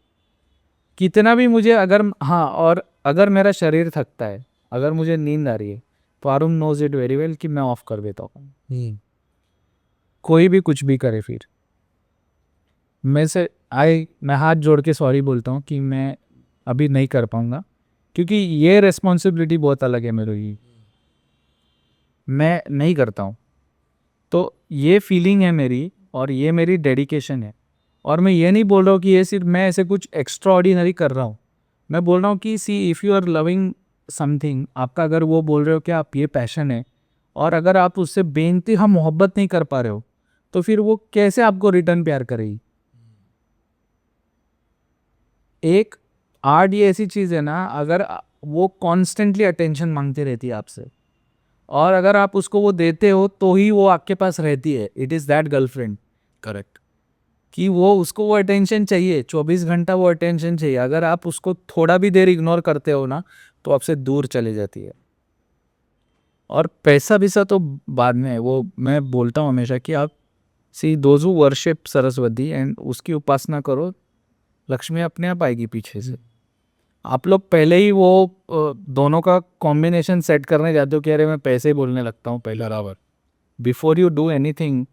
कितना भी मुझे अगर, हाँ, और अगर मेरा शरीर थकता है, अगर मुझे नींद आ रही है तो Arun knows it very well कि मैं ऑफ कर देता हूँ। कोई भी कुछ भी करे, फिर मैं हाथ जोड़ के सॉरी बोलता हूँ कि मैं अभी नहीं कर पाऊँगा, क्योंकि ये रिस्पॉन्सिबिलिटी बहुत अलग है मेरे की, मैं नहीं करता हूँ। तो ये फीलिंग है मेरी, और ये मेरी डेडिकेशन है। और मैं ये नहीं बोल रहा हूँ कि ये सिर्फ मैं ऐसे कुछ एक्स्ट्रा ऑर्डिनरी कर रहा हूँ। मैं बोल रहा हूँ कि see, if you are loving something, आपका अगर वो बोल रहे हो कि आप ये पैशन है, और अगर आप उससे बेइंतहा मोहब्बत नहीं कर पा रहे हो तो फिर वो कैसे आपको रिटर्न प्यार करेगी? एक आर्ट ये ऐसी चीज़ है ना, अगर वो कॉन्स्टेंटली अटेंशन मांगती रहती है आपसे, और अगर आप उसको वो देते हो तो ही वो आपके पास रहती है। It is that girlfriend, correct. कि वो उसको वो अटेंशन चाहिए, 24 घंटा वो अटेंशन चाहिए। अगर आप उसको थोड़ा भी देर इग्नोर करते हो ना तो आपसे दूर चली जाती है। और पैसा वैसा तो बाद में, वो मैं बोलता हूँ हमेशा कि आप सी those who worship Saraswati and उसकी उपासना करो, लक्ष्मी अपने आप आएगी पीछे से। आप लोग पहले ही वो दोनों का कॉम्बिनेशन सेट करने जाते हो कि अरे मैं पैसे ही बोलने लगता हूँ पहले। बराबर। Before you do anything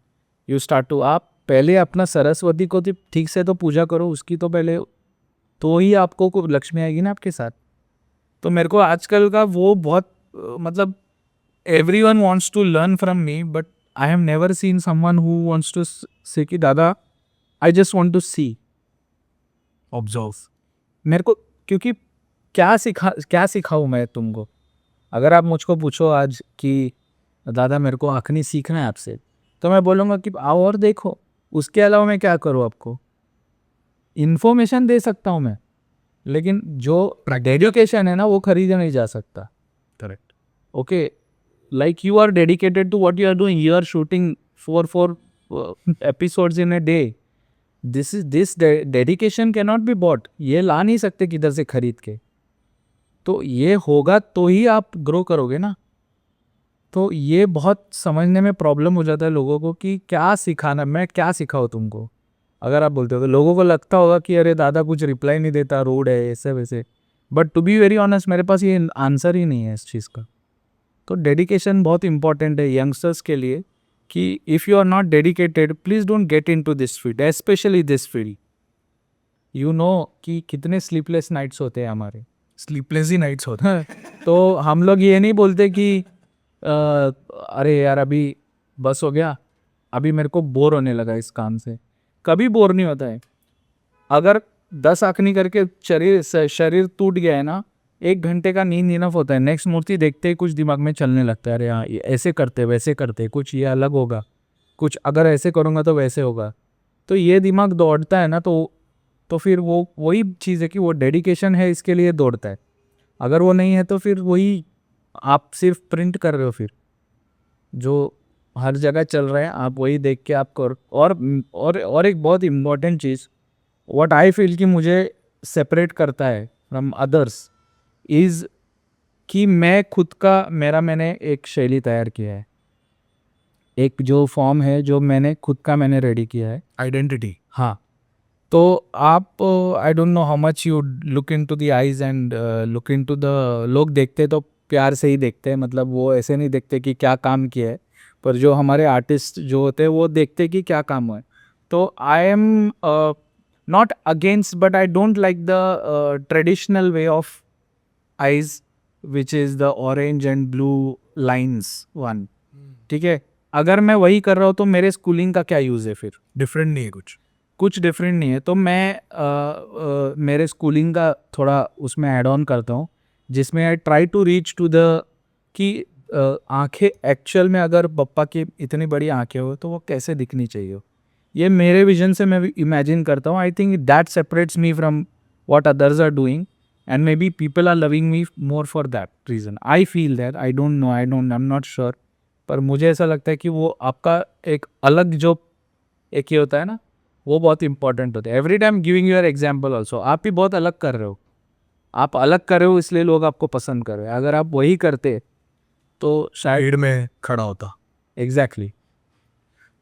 you start to, आप पहले अपना सरस्वती को तो ठीक से तो पूजा करो उसकी, तो पहले, तो ही आपको लक्ष्मी आएगी ना आपके साथ। तो मेरे को आजकल का वो बहुत मतलब everyone wants to learn from me, but I have never seen someone who wants to say कि दादा I just want to see, observe. मेरे को, क्योंकि क्या सिखाऊं मैं तुमको? अगर आप मुझको पूछो आज कि दादा मेरे को आँखनी सीखना है आपसे, तो मैं बोलूँगा कि आओ और देखो, उसके अलावा मैं क्या करूँ? आपको इन्फॉर्मेशन दे सकता हूँ मैं, लेकिन जो डेडिकेशन है ना वो खरीदा नहीं जा सकता। Correct. Okay, like you are dedicated to what you are doing. You are shooting four episodes in a day. This dedication cannot be bought. ये ला नहीं सकते किधर से खरीद के। तो ये होगा तो ही आप ग्रो करोगे ना। तो ये बहुत समझने में प्रॉब्लम हो जाता है लोगों को कि क्या सिखाना, मैं क्या सिखाऊँ तुमको? अगर आप बोलते हो तो लोगों को लगता होगा कि अरे दादा कुछ रिप्लाई नहीं देता, रूड है, ऐसे वैसे। But to be very honest मेरे पास ये आंसर ही नहीं है इस चीज़ का। तो डेडिकेशन बहुत इंपॉर्टेंट है यंगस्टर्स के लिए कि if you are not dedicated please don't get into this field, specially this field. You know कि कितने स्लीपलेस नाइट्स होते हैं हमारे। स्लीपलेस ही नाइट्स होते हैं। तो हम लोग ये नहीं बोलते कि अरे यार अभी बस हो गया, अभी मेरे को बोर होने लगा इस काम से। कभी बोर नहीं होता है। अगर 10 आखनी करके शरीर टूट गया है ना, 1 घंटे का नींद इनफ होता है। नेक्स्ट मूर्ति देखते ही कुछ दिमाग में चलने लगता है, अरे हाँ ये ऐसे करते वैसे करते, कुछ ये अलग होगा, कुछ अगर ऐसे करूँगा तो वैसे होगा। तो ये दिमाग दौड़ता है ना, तो फिर वो वही चीज़ है कि वो डेडिकेशन है इसके लिए दौड़ता है। अगर वो नहीं है तो फिर वही आप सिर्फ प्रिंट कर रहे हो, फिर जो हर जगह चल रहा है आप वही देख के आप कर। और एक बहुत important cheese what I feel कि मुझे सेपरेट करता है फ्रॉम अदर्स इज़ कि मैं खुद का मैंने एक शैली तैयार किया है, एक जो फॉर्म है जो मैंने रेडी किया है। आइडेंटिटी। हाँ, तो आप आई don't know how much you look into the eyes and look into the, लोग देखते तो प्यार से ही देखते हैं, मतलब वो ऐसे नहीं देखते कि क्या काम किया है, पर जो हमारे आर्टिस्ट जो होते हैं वो देखते कि क्या काम हुआ है। तो आई am not against but I don't like the traditional way of eyes which is the orange and blue lines one. ठीक है, अगर मैं वही कर रहा हूँ तो मेरे स्कूलिंग का क्या यूज़ है फिर? डिफरेंट नहीं है कुछ। डिफरेंट नहीं है। तो मैं मेरे स्कूलिंग का थोड़ा उसमें ऐड ऑन करता हूँ, जिसमें I try to reach to the कि आंखें एक्चुअल में, अगर पप्पा की इतनी बड़ी आंखें हो तो वो कैसे दिखनी चाहिए, ये मेरे विजन से मैं इमेजिन करता हूँ। I think that separates me from what others are doing and maybe people are loving me more for that reason. I feel that, I don't know, I am not sure, पर मुझे ऐसा लगता है कि वो आपका एक अलग जो एक ये होता है ना, वो बहुत इंपॉर्टेंट होता है। Every time giving your example also, आप भी बहुत अलग कर रहे हो, आप अलग कर रहे हो इसलिए लोग आपको पसंद कर रहे हैं। अगर आप वही करते तो शायद भीड़ में खड़ा होता। एग्जैक्टली।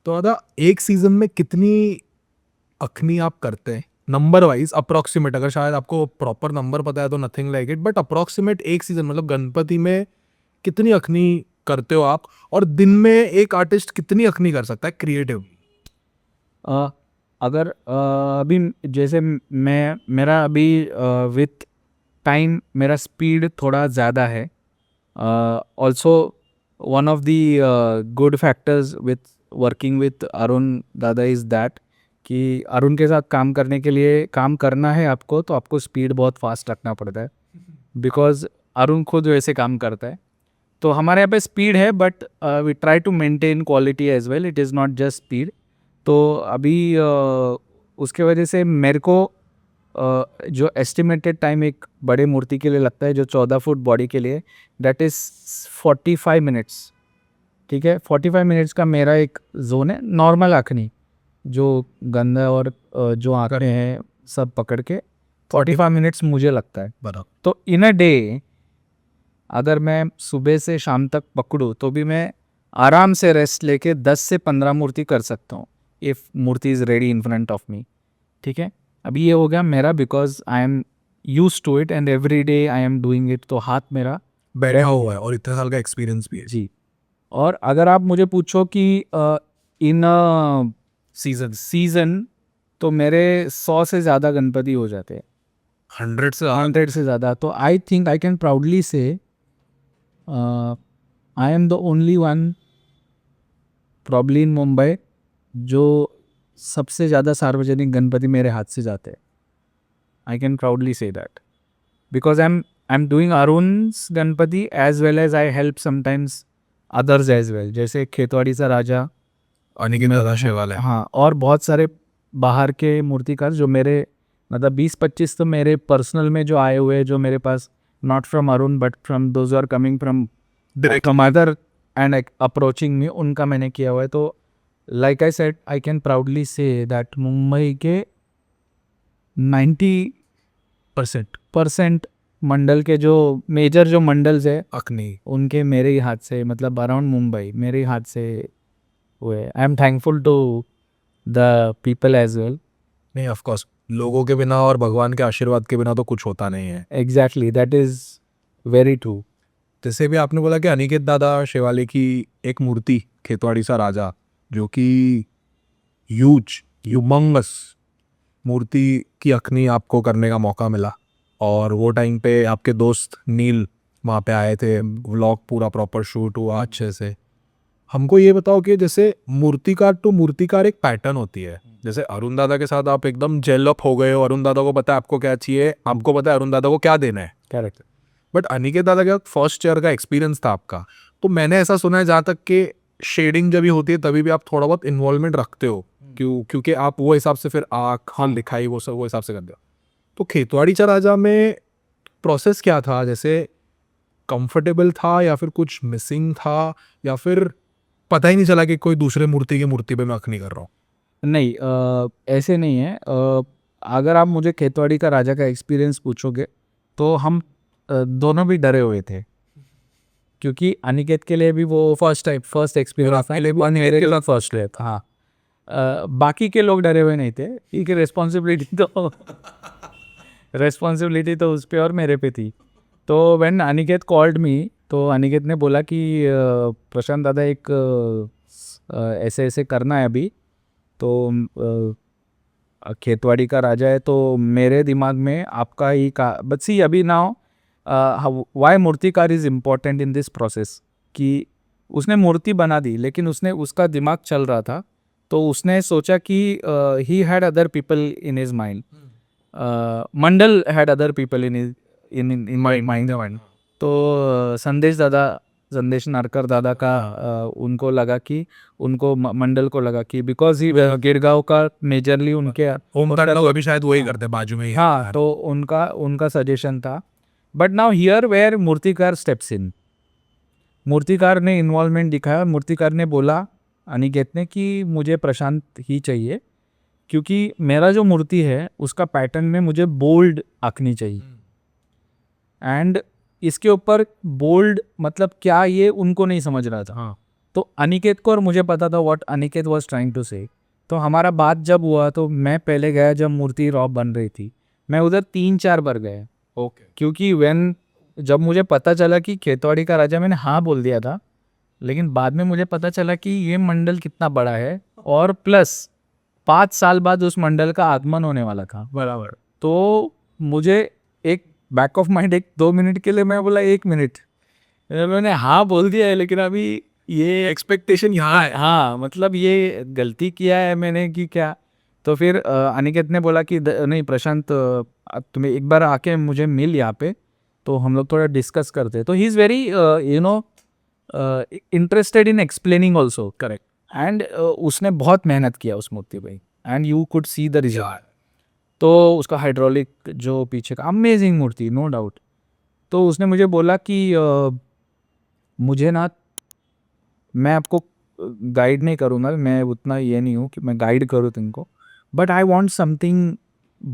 तो दादा एक सीजन में कितनी अखनी आप करते हैं नंबर वाइज अप्रोक्सीमेट? अगर शायद आपको प्रॉपर नंबर पता है तो nothing like it, but approximate एक सीजन मतलब गणपति में कितनी अखनी करते हो आप? और दिन में एक आर्टिस्ट कितनी अखनी कर सकता है क्रिएटिव? अगर अभी जैसे मेरा अभी विथ टाइम मेरा स्पीड थोड़ा ज़्यादा है। Also one of the good factors with working with Arun दादा इज़ दैट कि अरुण के साथ काम करने के लिए, काम करना है आपको तो आपको स्पीड बहुत फास्ट रखना पड़ता है, बिकॉज अरुण खुद वैसे काम करता है। तो हमारे यहाँ पे स्पीड है but we try to maintain quality as well, it is not just speed. तो अभी उसके वजह से मेरे को जो एस्टिमेटेड टाइम एक बड़े मूर्ति के लिए लगता है जो 14 फुट बॉडी के लिए, दैट इज़ 45 मिनट्स। ठीक है, 45 मिनट्स का मेरा एक जोन है। नॉर्मल आँखनी जो गंदा और जो आंकड़े हैं सब पकड़ के 45 मिनट्स मुझे लगता है। बराबर। तो इन अ डे अगर मैं सुबह से शाम तक पकड़ूँ तो भी मैं आराम से रेस्ट लेके 10 से 15 मूर्ति कर सकता हूँ, इफ़ मूर्ति is ready in front of me. ठीक है, अभी ये हो गया मेरा because I am use to it and every day I am doing it, तो हाथ मेरा बैठा हुआ है और इतने साल का एक्सपीरियंस भी है। जी। और अगर आप मुझे पूछो कि इन सीजन तो मेरे 100 से ज़्यादा गणपति हो जाते हैं, 100 से ज़्यादा। तो I think I can proudly से I am the only one probably in Mumbai जो सबसे ज़्यादा सार्वजनिक गणपति मेरे हाथ से जाते हैं। I can proudly say that because I am doing Arun's Ganpati as well as I help sometimes others as well, जैसे खेतवाड़ी सा राजा, अनिकेत दादा शेवाल है। हाँ, और बहुत सारे बाहर के मूर्तिकार जो मेरे मतलब 20-25 तो मेरे पर्सनल में जो आए हुए हैं, जो मेरे पास not from Arun but from those are coming from other and approaching me, उनका मैंने किया हुआ है। तो like I said I can proudly say that Mumbai के 90% मंडल के जो मेजर जो मंडल्स है अखनी उनके मेरे ही हाथ से, मतलब अराउंड मुंबई मेरे ही हाथ से हुए। I am thankful to the people as well. नहीं, ऑफ कोर्स लोगों के बिना और भगवान के आशीर्वाद के बिना तो कुछ होता नहीं है। Exactly, that is very true. जैसे भी आपने बोला कि अनिकेत दादा शेवाले की एक मूर्ति खेतवाड़ी सा राजा, जो कि ह्यूमंगस मूर्ति की अखनी आपको करने का मौका मिला, और वो टाइम पे आपके दोस्त नील वहाँ पे आए थे, व्लॉग पूरा प्रॉपर शूट हुआ अच्छे से। हमको ये बताओ कि जैसे मूर्तिकार टू मूर्तिकार एक पैटर्न होती है, जैसे अरुण दादा के साथ आप एकदम जेल अप हो गए हो, अरुण दादा को पता है आपको क्या चाहिए, आपको पता है अरुण दादा को क्या देना है। करेक्ट। बट अनिकेत दादा का फर्स्ट ईयर का एक्सपीरियंस था आपका, तो मैंने ऐसा सुना है जहाँ तक कि शेडिंग जब भी होती है तभी भी आप थोड़ा बहुत इन्वॉल्वमेंट रखते हो, क्योंकि आप वो हिसाब से फिर आँख हाँ लिखाई वो सब वो हिसाब से करते हो। तो खेतवाड़ी चा राजा में प्रोसेस क्या था, जैसे कंफर्टेबल था या फिर कुछ मिसिंग था, या फिर पता ही नहीं चला कि कोई दूसरे मूर्ति की मूर्ति पे मैं अख नहीं कर रहा हूँ? नहीं, ऐसे नहीं है। अगर आप मुझे खेतवाड़ी का राजा का एक्सपीरियंस पूछोगे तो हम दोनों भी डरे हुए थे, क्योंकि अनिकेत के लिए भी वो फर्स्ट एक्सपीरियंस था, मेरे लिए फर्स्ट डे था। हाँ, बाकी के लोग डरे हुए नहीं थे, क्योंकि रिस्पॉन्सिबिलिटी तो उस पे और मेरे पे थी। तो व्हेन अनिकेत कॉल्ड मी, तो अनिकेत ने बोला कि प्रशांत दादा एक ऐसे ऐसे करना है अभी, तो खेतवाड़ी का राजा है, तो मेरे दिमाग में आपका ही का बट सी अभी नाउ वाई मूर्तिकार is important in this process, कि उसने मूर्ति बना दी लेकिन उसने उसका दिमाग चल रहा था, तो उसने सोचा कि he had other people in his mind, Mandal had other people in my mind. तो संदेश नारकर दादा का उनको लगा कि उनको मंडल को लगा कि बिकॉज ही गिरगांव का मेजरली उनके होम टाउन लोग अभी शायद वही करते हैं बाजू में ही। हाँ, तो उनका सजेशन था। बट नाउ हियर वेयर मूर्तिकार स्टेप्स इन, मूर्तिकार ने इन्वॉल्वमेंट दिखाया। मूर्तिकार ने बोला अनिकेत ने कि मुझे प्रशांत ही चाहिए, क्योंकि मेरा जो मूर्ति है उसका पैटर्न में मुझे बोल्ड आंकनी चाहिए, एंड इसके ऊपर बोल्ड मतलब क्या ये उनको नहीं समझ रहा था। हाँ। तो अनिकेत को और मुझे पता था what Aniket was trying to say. तो हमारा बात जब हुआ तो मैं पहले गया जब मूर्ति रॉ बन रही थी, मैं उधर 3-4 बार गया, ओके। क्योंकि जब मुझे पता चला कि खेतवाड़ी का राजा, मैंने हाँ बोल दिया था, लेकिन बाद में मुझे पता चला कि ये मंडल कितना बड़ा है, और प्लस 5 साल बाद उस मंडल का आगमन होने वाला था। बराबर। तो मुझे एक बैक ऑफ माइंड एक 2 मिनट के लिए मैं बोला 1 मिनट, मैंने हाँ बोल दिया है लेकिन अभी ये एक्सपेक्टेशन यहाँ है। हाँ मतलब ये गलती किया है मैंने कि क्या। तो फिर अनिकेत ने बोला कि नहीं प्रशांत, तुम्हें एक बार आके मुझे मिल यहाँ पे, तो हम लोग थोड़ा डिस्कस करते हैं। तो he is very interested in explaining also. Correct. And उसने बहुत मेहनत किया उस मूर्ति पे, and you could see the result. तो उसका हाइड्रोलिक जो पीछे का अमेजिंग मूर्ति, नो डाउट। तो उसने मुझे बोला कि मुझे ना, मैं आपको गाइड नहीं करूँगा, मैं उतना ये नहीं हूँ कि मैं गाइड करूँ तुमको, but I want something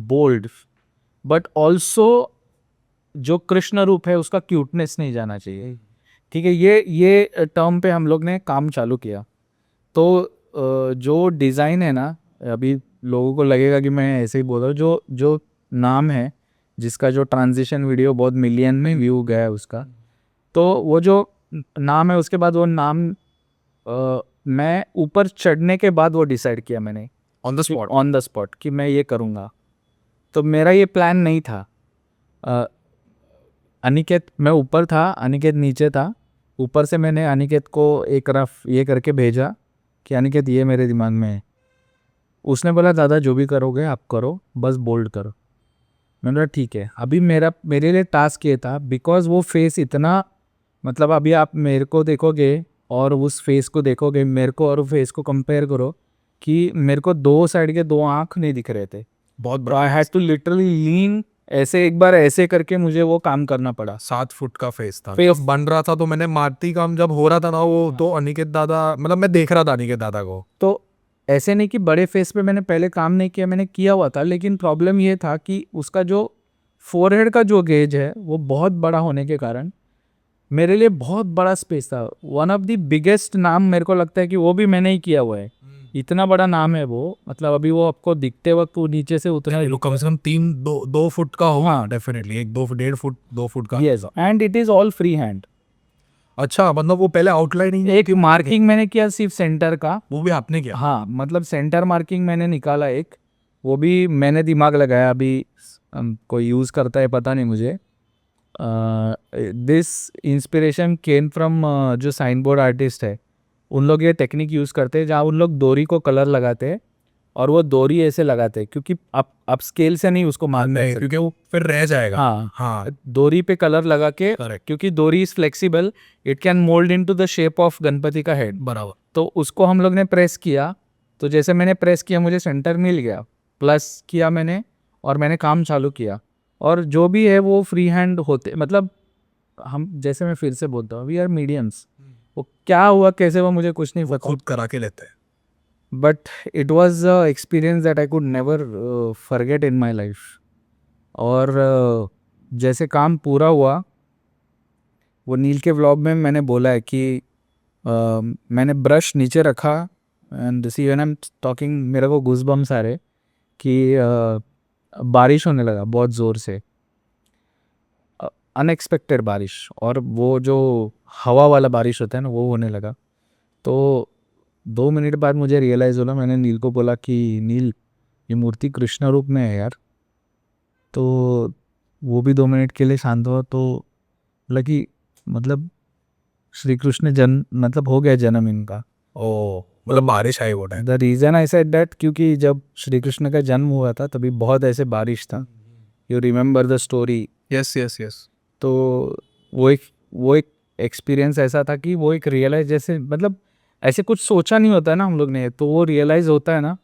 bold, but also जो कृष्ण रूप है उसका क्यूटनेस नहीं जाना चाहिए। ठीक है, ये टर्म पे हम लोग ने काम चालू किया। तो जो डिज़ाइन है ना, अभी लोगों को लगेगा कि मैं ऐसे ही बोल रहा हूँ, जो नाम है जिसका जो ट्रांजिशन वीडियो बहुत मिलियन में व्यू गया है उसका, तो वो जो नाम है उसके बाद वो नाम मैं ऊपर चढ़ने के बाद वो डिसाइड किया मैंने ऑन द स्पॉट कि मैं ये करूँगा। तो मेरा ये प्लान नहीं था। अनिकेत, मैं ऊपर था, अनिकेत नीचे था। ऊपर से मैंने अनिकेत को एक रफ ये करके भेजा कि अनिकेत ये मेरे दिमाग में है। उसने बोला दादा जो भी करोगे आप करो, बस बोल्ड करो। मैंने बोला ठीक है। अभी मेरे लिए टास्क ये था, बिकॉज वो फेस इतना, मतलब अभी आप मेरे को देखोगे और उस फेस को देखोगे, मेरे को और फेस को कंपेयर करो, कि मेरे को 2 साइड के 2 आँख नहीं दिख रहे थे। बहुत बड़ा, आई हैड टू लिटरली लीन, ऐसे एक बार ऐसे करके मुझे वो काम करना पड़ा। 7 फुट का फेस था, फेस बन रहा था। तो मैंने मारुति काम जब हो रहा था ना, वो तो अनिकेत दादा, मतलब मैं देख रहा था अनिकेत दादा को। तो ऐसे नहीं कि बड़े फेस पे मैंने पहले काम नहीं किया, मैंने किया हुआ था, लेकिन प्रॉब्लम ये था कि उसका जो फोरहेड का जो गेज है वो बहुत बड़ा होने के कारण मेरे लिए बहुत बड़ा स्पेस था। वन ऑफ द बिगेस्ट नाम मेरे को लगता है कि वो भी मैंने ही किया हुआ है। इतना बड़ा नाम है वो, मतलब अभी वो आपको दिखते वक्त वो नीचे से उतना कम से कम 2 फुट का हो। हाँ डेफिनेटली, 2 फुट का। Yes, and it is all free hand. अच्छा, मतलब वो पहले आउटलाइनिंग एक मार्किंग मैंने किया सिर्फ सेंटर का, वो भी आपने किया? हाँ, मतलब सेंटर मार्किंग मैंने निकाला एक, वो भी मैंने दिमाग लगाया। अभी कोई यूज़ करता है पता नहीं मुझे, दिस इंस्पिरेशन केम फ्रॉम जो साइन बोर्ड आर्टिस्ट है, उन लोग ये टेक्निक यूज़ करते हैं जहाँ उन लोग डोरी को कलर लगाते हैं और वो डोरी ऐसे लगाते हैं क्योंकि आप स्केल से नहीं उसको मार नहीं, सकते। क्योंकि वो फिर रह जाएगा। हाँ हाँ, डोरी पे कलर लगा के, करेक्ट, क्योंकि डोरी is flexible, it can mould into the shape of Ganpati का हेड। बराबर। तो उसको हम लोग ने प्रेस किया, तो जैसे मैंने प्रेस किया मुझे सेंटर मिल गया, प्लस किया मैंने और मैंने काम चालू किया। और जो भी है वो फ्री हैंड होते, मतलब हम, जैसे मैं फिर से बोलता हूँ, वी आर मीडियम्स। वो क्या हुआ कैसे हुआ मुझे कुछ नहीं पता, खुद करा के लेते हैं। But it was a experience that I could never forget in my life. और जैसे काम पूरा हुआ, वो नील के व्लॉग में मैंने बोला है कि मैंने ब्रश नीचे रखा and see when I am talking, मेरे को गूज़बम्स आ रहे कि बारिश होने लगा बहुत ज़ोर से, अनएक्सपेक्टेड बारिश, और वो जो हवा वाला बारिश होता है ना वो होने लगा। तो 2 मिनट बाद मुझे रियलाइज़ होला, मैंने नील को बोला कि नील ये मूर्ति कृष्ण रूप में है यार। तो वो भी 2 मिनट के लिए शांत हुआ, तो लगी मतलब श्री कृष्ण जन्म, मतलब हो गया जन्म इनका। ओ, मतलब बारिश आई वो time. The reason I said that, क्योंकि जब श्री कृष्ण का जन्म हुआ था तभी बहुत ऐसे बारिश था। You remember the story? Yes yes yes. तो वो एक एक्सपीरियंस ऐसा था कि वो एक रियलाइज, जैसे मतलब ऐसे कुछ सोचा नहीं होता है ना हम लोग ने, तो वो रियलाइज़ होता है ना।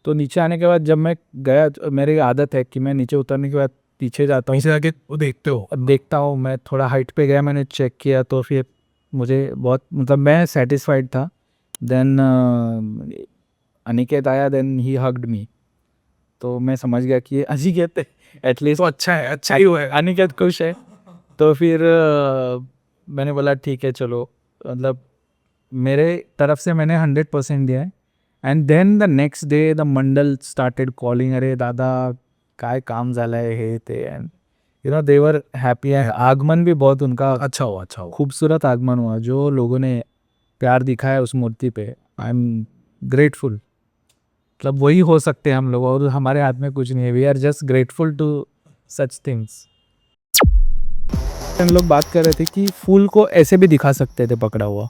तो नीचे आने के बाद जब मैं गया, मेरी आदत है कि मैं नीचे उतरने के बाद पीछे जाता हूँ, वहीं से जाके वो देखते हो। देखता हूँ। मैं थोड़ा हाइट पे गया, मैंने चेक किया, तो फिर मुझे बहुत, मतलब मैं सेटिस्फाइड था। देन अनिकेत आया, देन ही हग्ड मी, तो मैं समझ गया कि ये अनिकेत है, एटलीस्ट तो अच्छा है, अच्छा ही हुआ है। अनिकेत खुश है। तो फिर मैंने बोला ठीक है चलो, मतलब मेरे तरफ से मैंने 100% दिया है। And then the next day the mandal started calling, अरे दादा काय काम झालं आहे हे ते, and you know they were happy. आगमन भी बहुत उनका अच्छा हुआ, अच्छा हुआ। खूबसूरत आगमन हुआ, जो लोगों ने प्यार दिखाया उस मूर्ति पे, आई एम ग्रेटफुल। मतलब वही हो सकते हैं हम लोग, और हमारे हाथ में कुछ नहीं है, we are just grateful to such things. हम लोग बात कर रहे थे कि फूल को ऐसे भी दिखा सकते थे पकड़ा हुआ,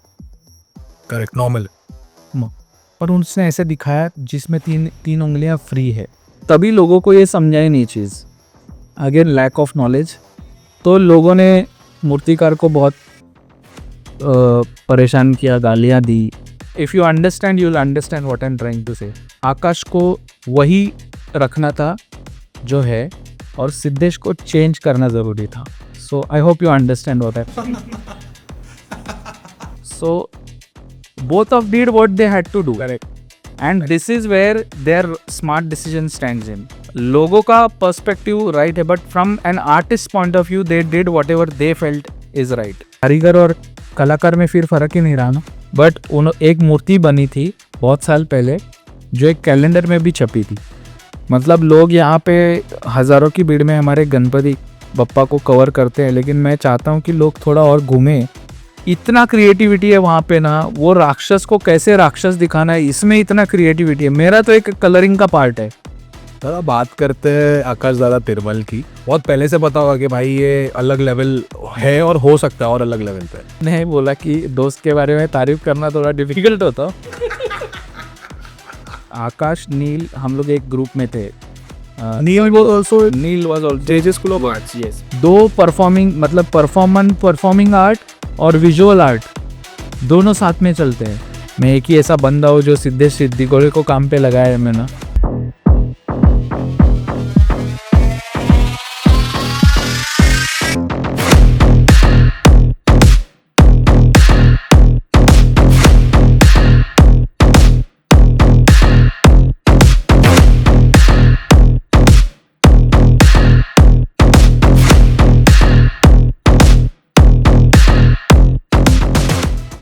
करेक्ट, नॉर्मल। पर उसने ऐसे दिखाया जिसमें तीन उंगलियां फ्री है, तभी लोगों को ये समझाई नहीं चीज़। Again lack of knowledge. तो लोगों ने मूर्तिकार को बहुत परेशान किया, गालियाँ दी। If you understand, you will understand what I am trying to say. Akash को वही रखना था जो है, और सिद्धेश को चेंज करना ज़रूरी था। So I hope you understand what I. So both of did what they had to do, correct. and this is where their smart decision stands in. लोगों का पर्सपेक्टिव राइट है, but from an artist point of view they did what ever they felt is right. कारीगर और कलाकार में फिर फर्क ही नहीं रहा ना। बट एक मूर्ति बनी थी बहुत साल पहले जो एक कैलेंडर में भी छपी थी। मतलब लोग यहाँ पे हज़ारों की भीड़ में हमारे गणपति बप्पा को कवर करते हैं, लेकिन मैं चाहता हूँ कि लोग थोड़ा और घूमें। इतना क्रिएटिविटी है वहाँ पे ना, वो राक्षस को कैसे राक्षस दिखाना है इसमें इतना क्रिएटिविटी है। मेरा तो एक कलरिंग का पार्ट है। दादा बात करते हैं आकाश दादा तिरमल की। बहुत पहले से पता होगा कि भाई ये अलग लेवल है और हो सकता है और अलग लेवल पे। नहीं बोला कि दोस्त के बारे में तारीफ करना थोड़ा डिफिकल्ट होता। आकाश, नील, हम लोग एक ग्रुप में थे। Neel was also Neel was also JJ school of arts. Yes, दो परफॉर्मिंग आर्ट और विजुअल आर्ट दोनों साथ में चलते हैं। मैं एक ही ऐसा बंदा हूँ जो सिद्धेश सिद्दीकी को काम पे लगाया है मैंने।